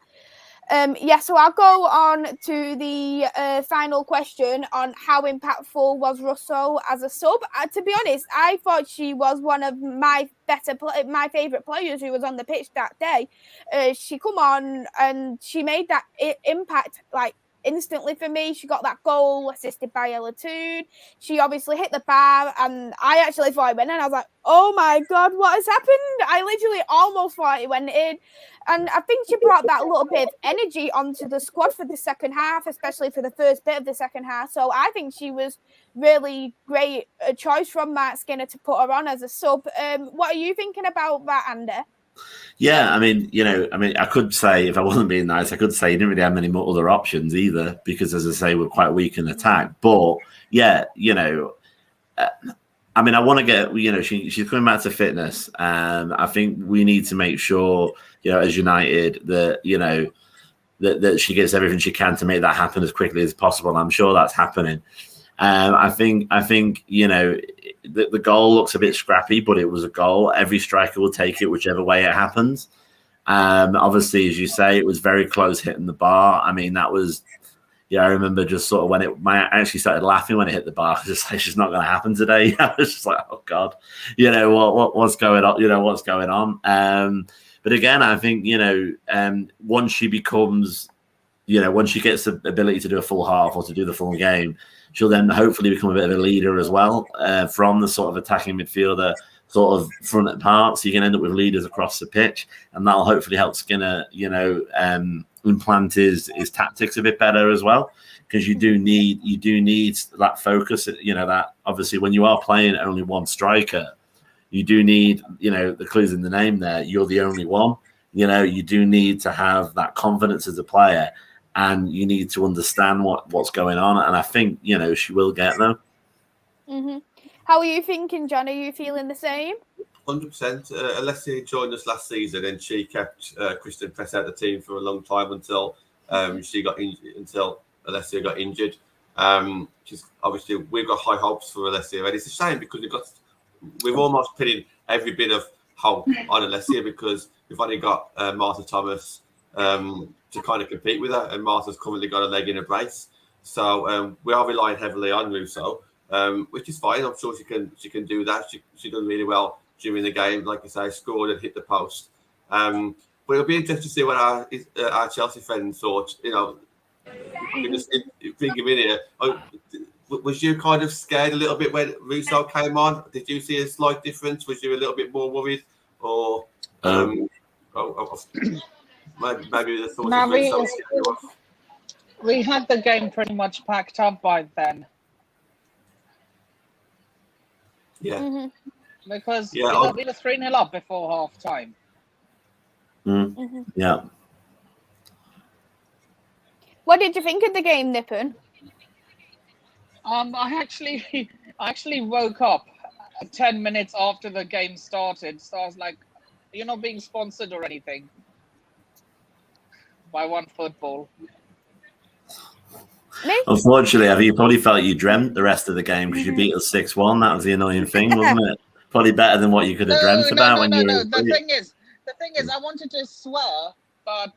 So I'll go on to the final question on how impactful was Russo as a sub. To be honest, I thought she was one of my favourite players who was on the pitch that day. She come on and she made that impact like instantly for me. She got that goal assisted by Ella Toon. She obviously hit the bar, and I actually thought it went in. I was like, oh my God, what has happened? I literally almost thought it went in. And I think she brought that little bit of energy onto the squad for the second half, especially for the first bit of the second half. So I think she was really great. A choice from Mark Skinner to put her on as a sub. What are you thinking about that, Andy? Yeah, I mean, I could say, if I wasn't being nice, I could say you didn't really have many more other options either, because as I say, we're quite weak in attack. But yeah, I mean, I want to get, she's coming back to fitness, and I think we need to make sure, as United, that, that she gets everything she can to make that happen as quickly as possible. And I'm sure that's happening. I think the goal looks a bit scrappy, but it was a goal. Every striker will take it whichever way it happens. Obviously, as you say, it was very close hitting the bar. I mean, that was, I remember just sort of I actually started laughing when it hit the bar. Just like, it's just not going to happen today. I was just like, oh God, what's going on? What's going on? But again, I think, once she becomes, once she gets the ability to do a full half or to do the full game, she'll then hopefully become a bit of a leader as well, from the sort of attacking midfielder sort of front part. So you can end up with leaders across the pitch, and that'll hopefully help Skinner, implant his tactics a bit better as well, because you do need that focus. That obviously when you are playing only one striker, you do need, the clues in the name there. You're the only one. You do need to have that confidence as a player, and you need to understand what's going on. And I think, she will get them. Mm-hmm. How are you thinking, John? Are you feeling the same? 100%. Alessia joined us last season, and she kept Kristen Press out of the team for a long time until until Alessia got injured. Obviously, we've got high hopes for Alessia, and it's a shame because we've almost pinning every bit of hope on Alessia, because we've only got Martha Thomas to kind of compete with her, and Martha's currently got a leg in a brace. So we are relying heavily on Russo, which is fine. I'm sure she can do that. She done really well during the game, like you say, scored and hit the post. But it'll be interesting to see what our Chelsea friends thought. Just bring him in here. Was you kind of scared a little bit when Russo came on? Did you see a slight difference? Was you a little bit more worried, or maybe the thought of Russo scared you off? We had the game pretty much packed up by then. Yeah. Mm-hmm. Because we were 3-0 up before half time. Yeah. What did you think of the game, Nippon? I actually woke up 10 minutes after the game started, so I was like, "You're not being sponsored or anything by OneFootball." Me? Unfortunately, I think you probably felt you dreamt the rest of the game because you beat us 6-1. That was the annoying thing, wasn't it? Probably better than what you could have dreamt about when you were. The thing is, I wanted to swear, but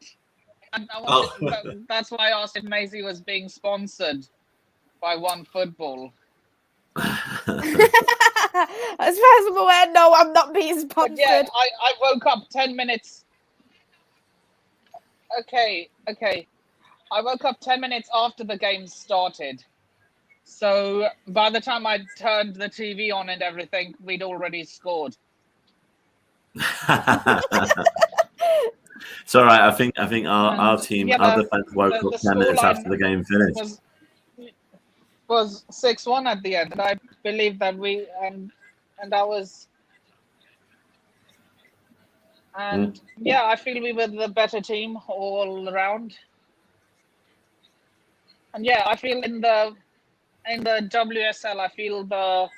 that's why I asked if Maisie was being sponsored by OneFootball. As far as I'm aware, no, I'm not being sponsored. But yeah, I woke up 10 minutes. Okay. I woke up 10 minutes after the game started. So by the time I turned the TV on and everything, we'd already scored. It's all right. I think our team, our defense woke up 10 minutes after the game finished. Was 6-1 at the end, and I believe that yeah, I feel we were the better team all around. And yeah, I feel in the WSL, I feel the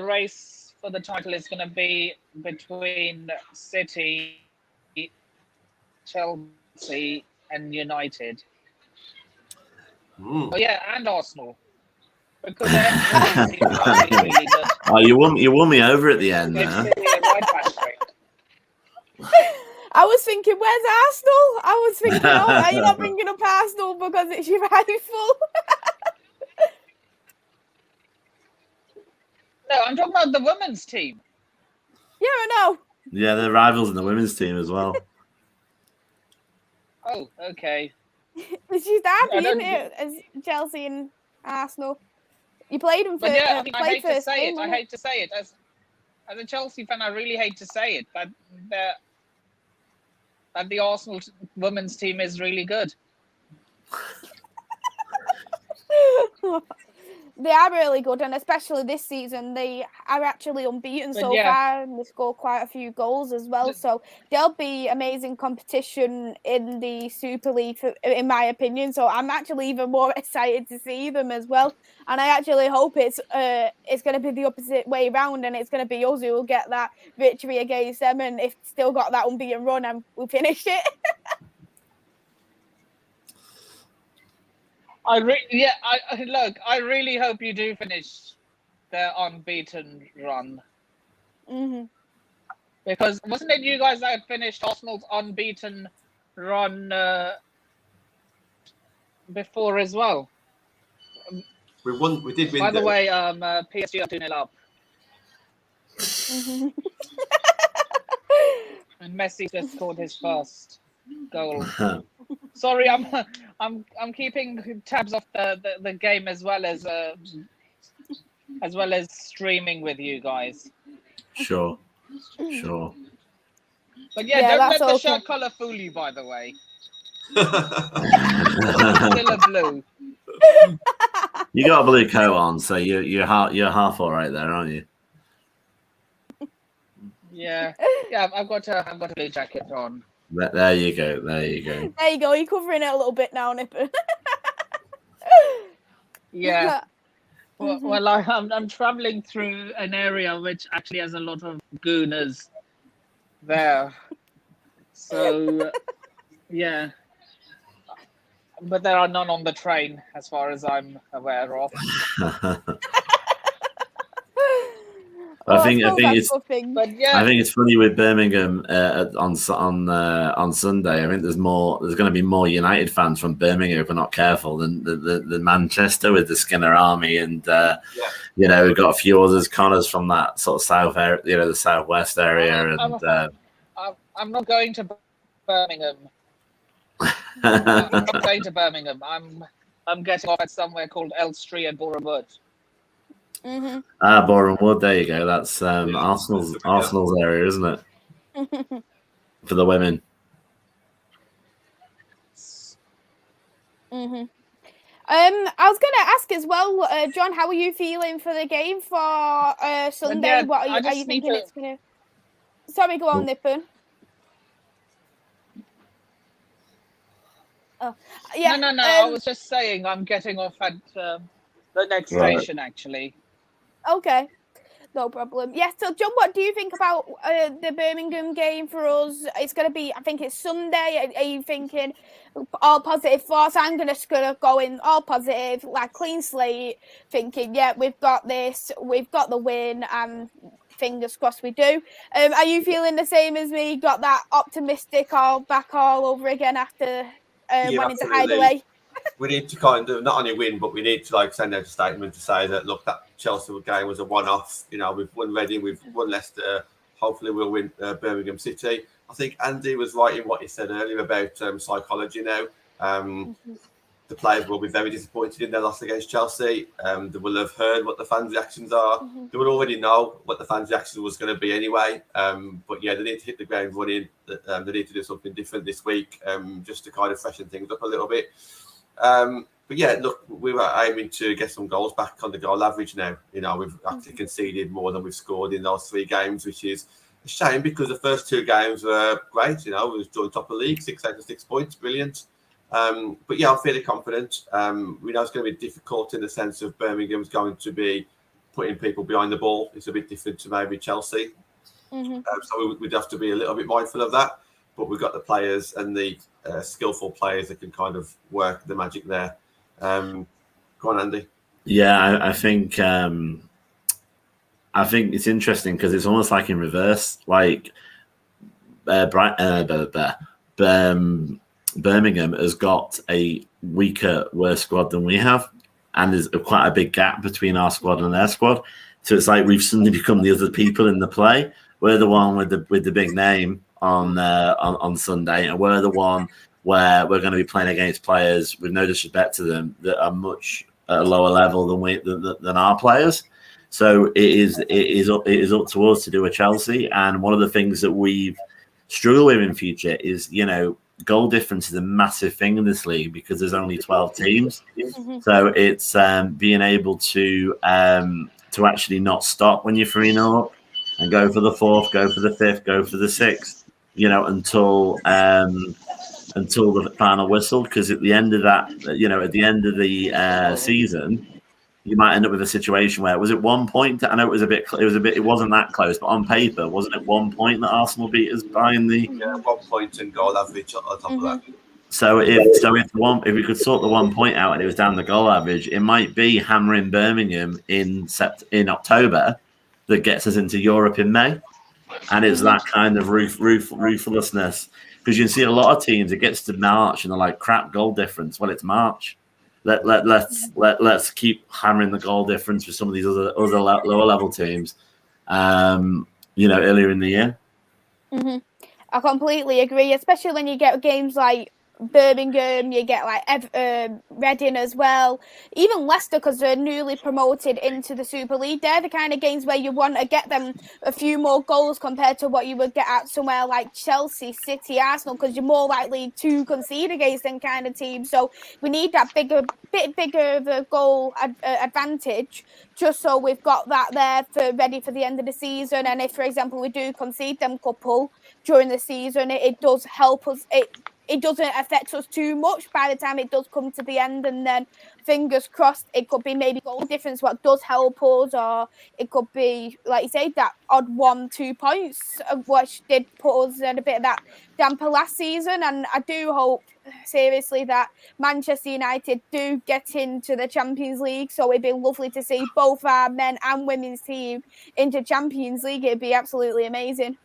race for the title is going to be between City, Chelsea, and United. Oh yeah, and Arsenal. Because really good. Oh, you won me over at the end there. I was thinking, where's Arsenal? I was thinking, are you not bringing up Arsenal because it's your rival? No, I'm talking about the women's team. Yeah, I know. Yeah, they're rivals in the women's team as well. Oh, okay. It's just happy, isn't it? As Chelsea and Arsenal. You played them first. But yeah, I hate to say it. I hate to say it. As a Chelsea fan, I really hate to say it, but that the Arsenal women's team is really good. They are really good, and especially this season, they are actually unbeaten so far, and they score quite a few goals as well. So there'll be amazing competition in the Super League, in my opinion. So I'm actually even more excited to see them as well. And I actually hope it's going to be the opposite way around, and it's going to be us who will get that victory against them, and if still got that unbeaten run, and we'll finish it. I really hope you do finish the unbeaten run. Mm-hmm. Because wasn't it you guys that finished Arsenal's unbeaten run before as well? We won. We did win. By the way, PSG are 2-0 up. Mm-hmm. And Messi just scored his first goal. Sorry, I'm keeping tabs of the game as well as streaming with you guys. Sure. But yeah, don't let the shirt color fool you. By the way, still a blue. You got a blue coat on, so you're half all right there, aren't you? Yeah. I've got a blue jacket on. There you go. There you go. You're covering it a little bit now, Nipper. Yeah. Well, I'm traveling through an area which actually has a lot of gooners there. So, yeah. But there are none on the train, as far as I'm aware of. I think it's funny with Birmingham on Sunday. I think there's going to be more United fans from Birmingham if we're not careful than Manchester with the Skinner Army, and we've got a few others, Connors from that sort of south area, the southwest area, I'm not going to Birmingham. I'm not going to Birmingham. I'm getting off at somewhere called Elstree and Boreham Wood. Mm-hmm. Boreham Wood. There you go. That's Arsenal's area, isn't it? For the women. Mm-hmm. I was going to ask as well, John, how are you feeling for the game for Sunday? What are you thinking it's going to? Sorry, go on, Nippon. Yeah. No. I was just saying I'm getting off at the next station, actually. Okay. No problem. Yeah, so John, what do you think about the Birmingham game for us? It's going to be, I think it's Sunday. Are you thinking all positive thoughts? I'm just going to go in all positive, like clean slate, thinking, yeah, we've got this, we've got the win, and fingers crossed we do. Are you feeling the same as me? Got that optimistic all over again after wanting to hide away? We need to kind of not only win, but we need to like send out a statement to say that look, that Chelsea game was a one-off. You know, we've won Reading, we've won Leicester. Hopefully, we'll win Birmingham City. I think Andy was right in what he said earlier about psychology. Now, the players will be very disappointed in their loss against Chelsea. They will have heard what the fans' reactions are. They will already know what the fans' reaction was going to be anyway. But yeah, they need to hit the ground running. They need to do something different this week, just to kind of freshen things up a little bit. But yeah, look, we were aiming to get some goals back on the goal average now. You know, we've actually conceded more than we've scored in those 3 games, which is a shame because the first 2 games were great. You know, we were joined top of the league, 6 out of 6 points, brilliant. But yeah, I'm fairly confident. We know it's going to be difficult in the sense of Birmingham's going to be putting people behind the ball. It's a bit different to maybe Chelsea. So we'd have to be a little bit mindful of that. But we've got the players and the skillful players that can kind of work the magic there. Go on, Andy. Yeah, I think it's interesting because it's almost like in reverse. Like Birmingham has got a weaker, worse squad than we have, and there's quite a big gap between our squad and their squad. So it's like we've suddenly become the other people in the play. We're the one with the big name on Sunday, and we're the one where we're going to be playing against players, with no disrespect to them, that are much at a lower level than our players. So it is up to us to do a Chelsea. And one of the things that we've struggled with in future is, you know, goal difference is a massive thing in this league because there's only 12 teams. So it's being able to actually not stop when you're 3-0 up and go for the 4th, go for the 5th, go for the 6th, you know, until the final whistle. Because at the end of that, you know, at the end of the season, you might end up with a situation where, was it 1 point? I know it wasn't that close, but on paper, wasn't it 1 point that Arsenal beat us by in the 1 point and goal average on top of that. So if we could sort the 1 point out and it was down the goal average, it might be hammering Birmingham in October that gets us into Europe in May. And it's that kind of ruthlessness, because you can see a lot of teams, it gets to March and they're like, crap, goal difference. Well, it's March. Let's keep hammering the goal difference for some of these other lower level teams, you know, earlier in the year. I completely agree, especially when you get games like Birmingham, you get like Reading as well, even Leicester, because they're newly promoted into the Super League. They're the kind of games where you want to get them a few more goals compared to what you would get at somewhere like Chelsea, City, Arsenal, because you're more likely to concede against them kind of teams. So we need that bit bigger of a goal advantage, just so we've got that there ready for the end of the season. And if, for example, we do concede them couple during the season, it does help us. It doesn't affect us too much by the time it does come to the end, and then fingers crossed it could be maybe goal difference what does help us, or it could be, like you say, that odd 1-2 points, which did put us in a bit of that damper last season. And I do hope seriously that Manchester United do get into the Champions League, so it'd be lovely to see both our men and women's team into Champions League. It'd be absolutely amazing.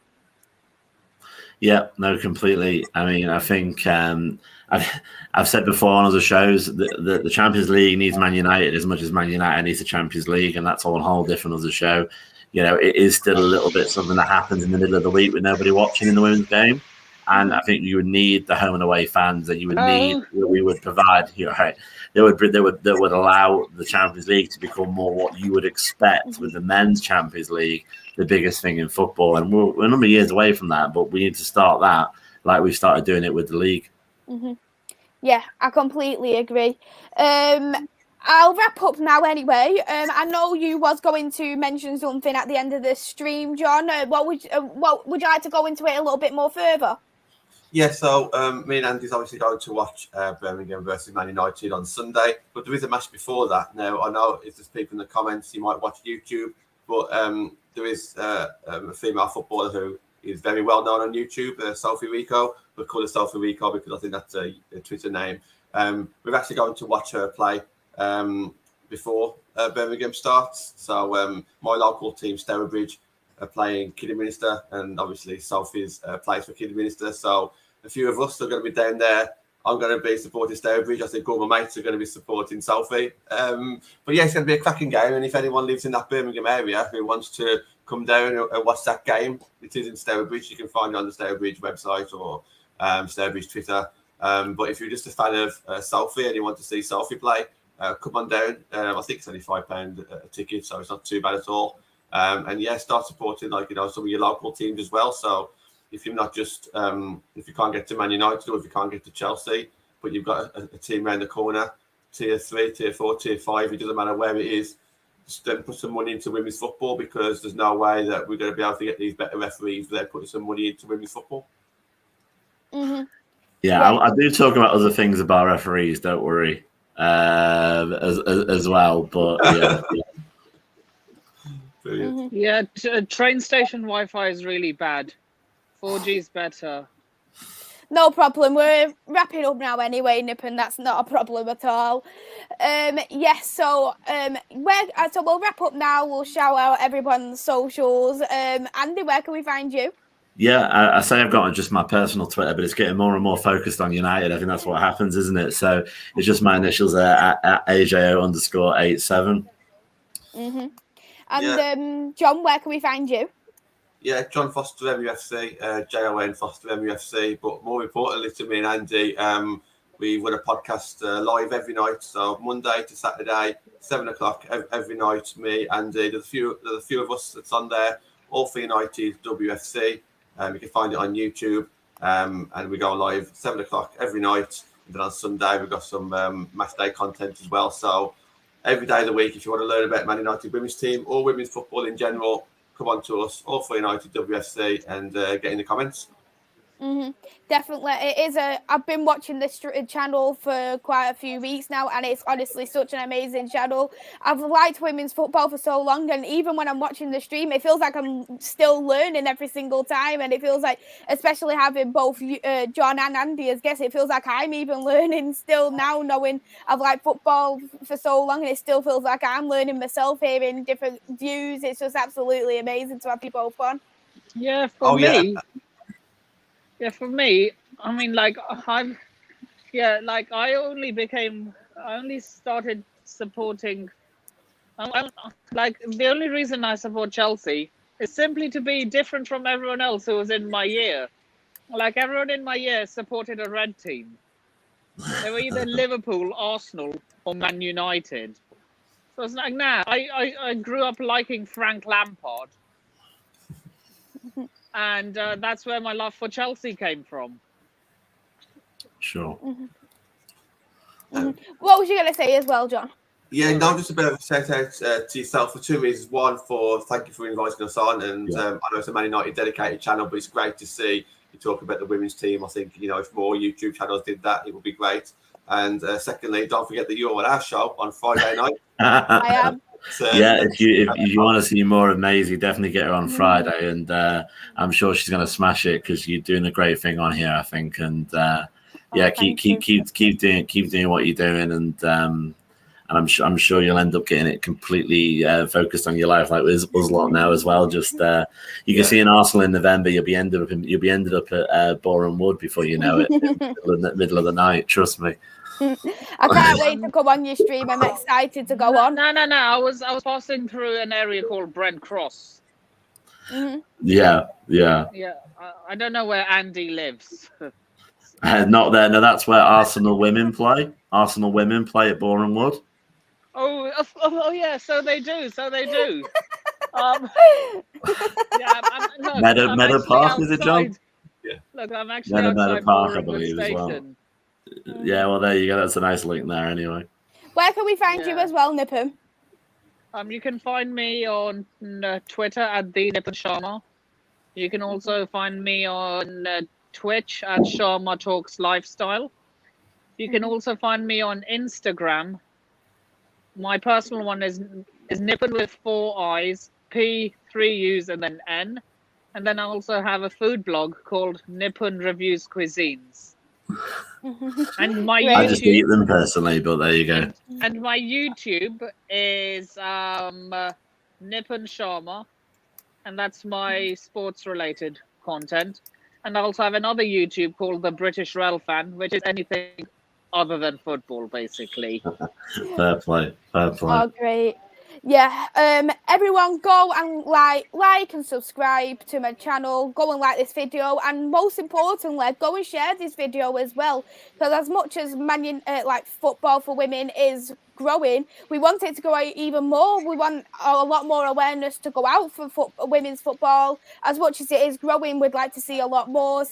Yeah, no, completely. I mean, I think I've said before on other shows that the Champions League needs Man United as much as Man United needs the Champions League, and that's a whole different other show. You know, it is still a little bit something that happens in the middle of the week with nobody watching in the women's game, and I think you would need the home and away fans that you would need. We would provide. You know, right, that would allow the Champions League to become more what you would expect with the men's Champions League, the biggest thing in football. And we're a number of years away from that, but we need to start that like we started doing it with the league. Yeah, I completely agree. I'll wrap up now anyway. I know you was going to mention something at the end of the stream, John. What would you like to go into it a little bit more further? Yeah, so me and Andy's obviously going to watch Birmingham versus Man United on Sunday, but there is a match before that. Now, I know if there's people in the comments, you might watch YouTube, but there is a female footballer who is very well known on YouTube, Sophie Rico. We call her Sophie Rico because I think that's a Twitter name. We're actually going to watch her play before Birmingham starts. So my local team, Stourbridge, are playing Kidderminster, and obviously Sophie's plays for Kidderminster. So a few of us are going to be down there. I'm going to be supporting Stourbridge. I think all my mates are going to be supporting Sophie. But yeah, it's going to be a cracking game. And if anyone lives in that Birmingham area who wants to come down and watch that game, it is in Stourbridge. You can find it on the Stourbridge website or Stourbridge Twitter. But if you're just a fan of Sophie and you want to see Sophie play, come on down. I think it's only £5 a ticket, so it's not too bad at all. And yeah, start supporting some of your local teams as well. So if you're not just if you can't get to Man United or if you can't get to Chelsea, but you've got a team around the corner, tier 3, tier 4, tier 5, it doesn't matter where it is, just put some money into women's football, because there's no way that we're going to be able to get these better referees without putting some money into women's football. Mm-hmm. Yeah, I do talk about other things about referees, don't worry, as well. But yeah. Brilliant. Mm-hmm. Yeah, train station Wi-Fi is really bad. 4G is better. No problem. We're wrapping up now anyway, Nip, and that's not a problem at all. Yes, so we'll wrap up now. We'll shout out everyone's socials. Andy, where can we find you? Yeah, I say I've got just my personal Twitter, but it's getting more and more focused on United. I think that's what happens, isn't it? So it's just my initials there at AJO_87. Mm-hmm. And John, where can we find you? Yeah, John Foster MUFC, JON Foster MUFC. But more importantly to me and Andy, we run a podcast live every night. So Monday to Saturday, 7 o'clock every night. Me, Andy, there's a few of us that's on there. All for United WFC. You can find it on YouTube, and we go live 7 o'clock every night. And then on Sunday we've got some match day content as well. So every day of the week, if you want to learn about Man United women's team or women's football in general, come on to us, All for United WFC, and get in the comments. Mm-hmm. Definitely, it is I've been watching this channel for quite a few weeks now, and it's honestly such an amazing channel. I've liked women's football for so long, and even when I'm watching the stream, it feels like I'm still learning every single time, and it feels like, especially having both John and Andy as guests, it feels like I'm even learning still now, knowing I've liked football for so long, and it still feels like I'm learning myself, hearing different views. It's just absolutely amazing to have you both on. Yeah, for me. Yeah, for me, I mean, I only started supporting, the only reason I support Chelsea is simply to be different from everyone else who was in my year. Like, everyone in my year supported a red team. They were either Liverpool, Arsenal, or Man United. So it's like, I grew up liking Frank Lampard. And that's where my love for Chelsea came from. Sure. Mm-hmm. Mm-hmm. What was you going to say as well, John? Yeah, no, just a bit of a shout out to yourself for two reasons. One, thank you for inviting us on. And I know it's a Man United dedicated channel, but it's great to see you talk about the women's team. I think, if more YouTube channels did that, it would be great. And secondly, don't forget that you're on our show on Friday night. I am. So, yeah, if you want to see more of Maisie, definitely get her on Friday, and I'm sure she's going to smash it because you're doing a great thing on here, I think. And keep doing what you're doing, and I'm sure you'll end up getting it completely focused on your life, like with us lot now as well. Just you can see in Arsenal in November, you'll be ended up at Boreham Wood before you know it, in the middle of the night. Trust me. I can't wait to come on your stream. I'm excited to go on. No. I was passing through an area called Brent Cross. Mm-hmm. Yeah. I don't know where Andy lives. Not there. No, that's where Arsenal women play. Arsenal women play at Boreham Wood. Oh yeah. So they do. Meadow Park, is it, John? Yeah. Look, I'm actually outside Meadow Park, I Boreham believe, Wood as well. Station. Yeah, well, there you go. That's a nice link there, anyway. Where can we find you as well, Nipam? You can find me on Twitter at the Nipam Sharma. You can also find me on Twitch at Sharma Talks Lifestyle. You can also find me on Instagram. My personal one is Nippon with 4 I's, P, 3 U's, and then N. And then I also have a food blog called Nippon Reviews Cuisines. And my I just eat YouTube, them personally, but there you go. and my YouTube is Nippon Sharma, and that's my sports-related content. And I also have another YouTube called The British Rel Fan, which is anything other than football, basically. Fair play. Fair play. Oh, great. Yeah, everyone go and like and subscribe to my channel. Go and like this video, and most importantly, go and share this video as well. Because as much as like football for women is growing, we want it to go out even more. We want a lot more awareness to go out for women's football. As much as it is growing, we'd like to see a lot more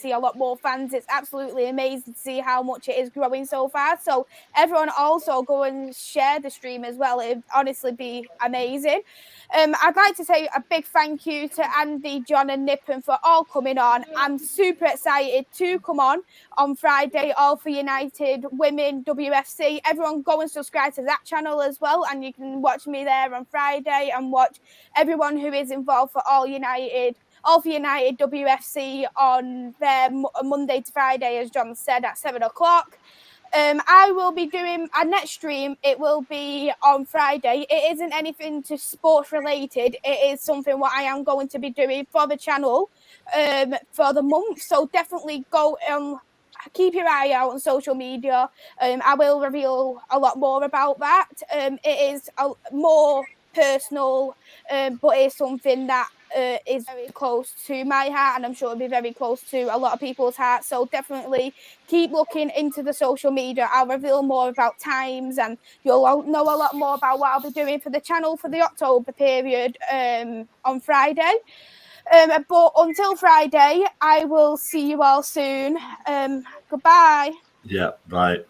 fans. It's absolutely amazing to see how much it is growing so far. So everyone also go and share the stream as well. It'd honestly be amazing. I'd like to say a big thank you to Andy, John and Nippon for all coming on. I'm super excited to come on Friday, All for United Women WFC. Everyone go and subscribe to that channel as well, and you can watch me there on Friday and watch everyone who is involved for All for United WFC on their Monday to Friday, as John said, at 7 o'clock. I will be doing our next stream. It will be on Friday. It isn't anything to sports related. It is something what I am going to be doing for the channel for the month. So definitely go keep your eye out on social media. I will reveal a lot more about that. It is more personal, but it's something that is very close to my heart, and I'm sure it'll be very close to a lot of people's hearts. So definitely keep looking into the social media. I'll reveal more about times, and you'll know a lot more about what I'll be doing for the channel for the October period on Friday. But until Friday, I will see you all soon. Goodbye. Yeah, right.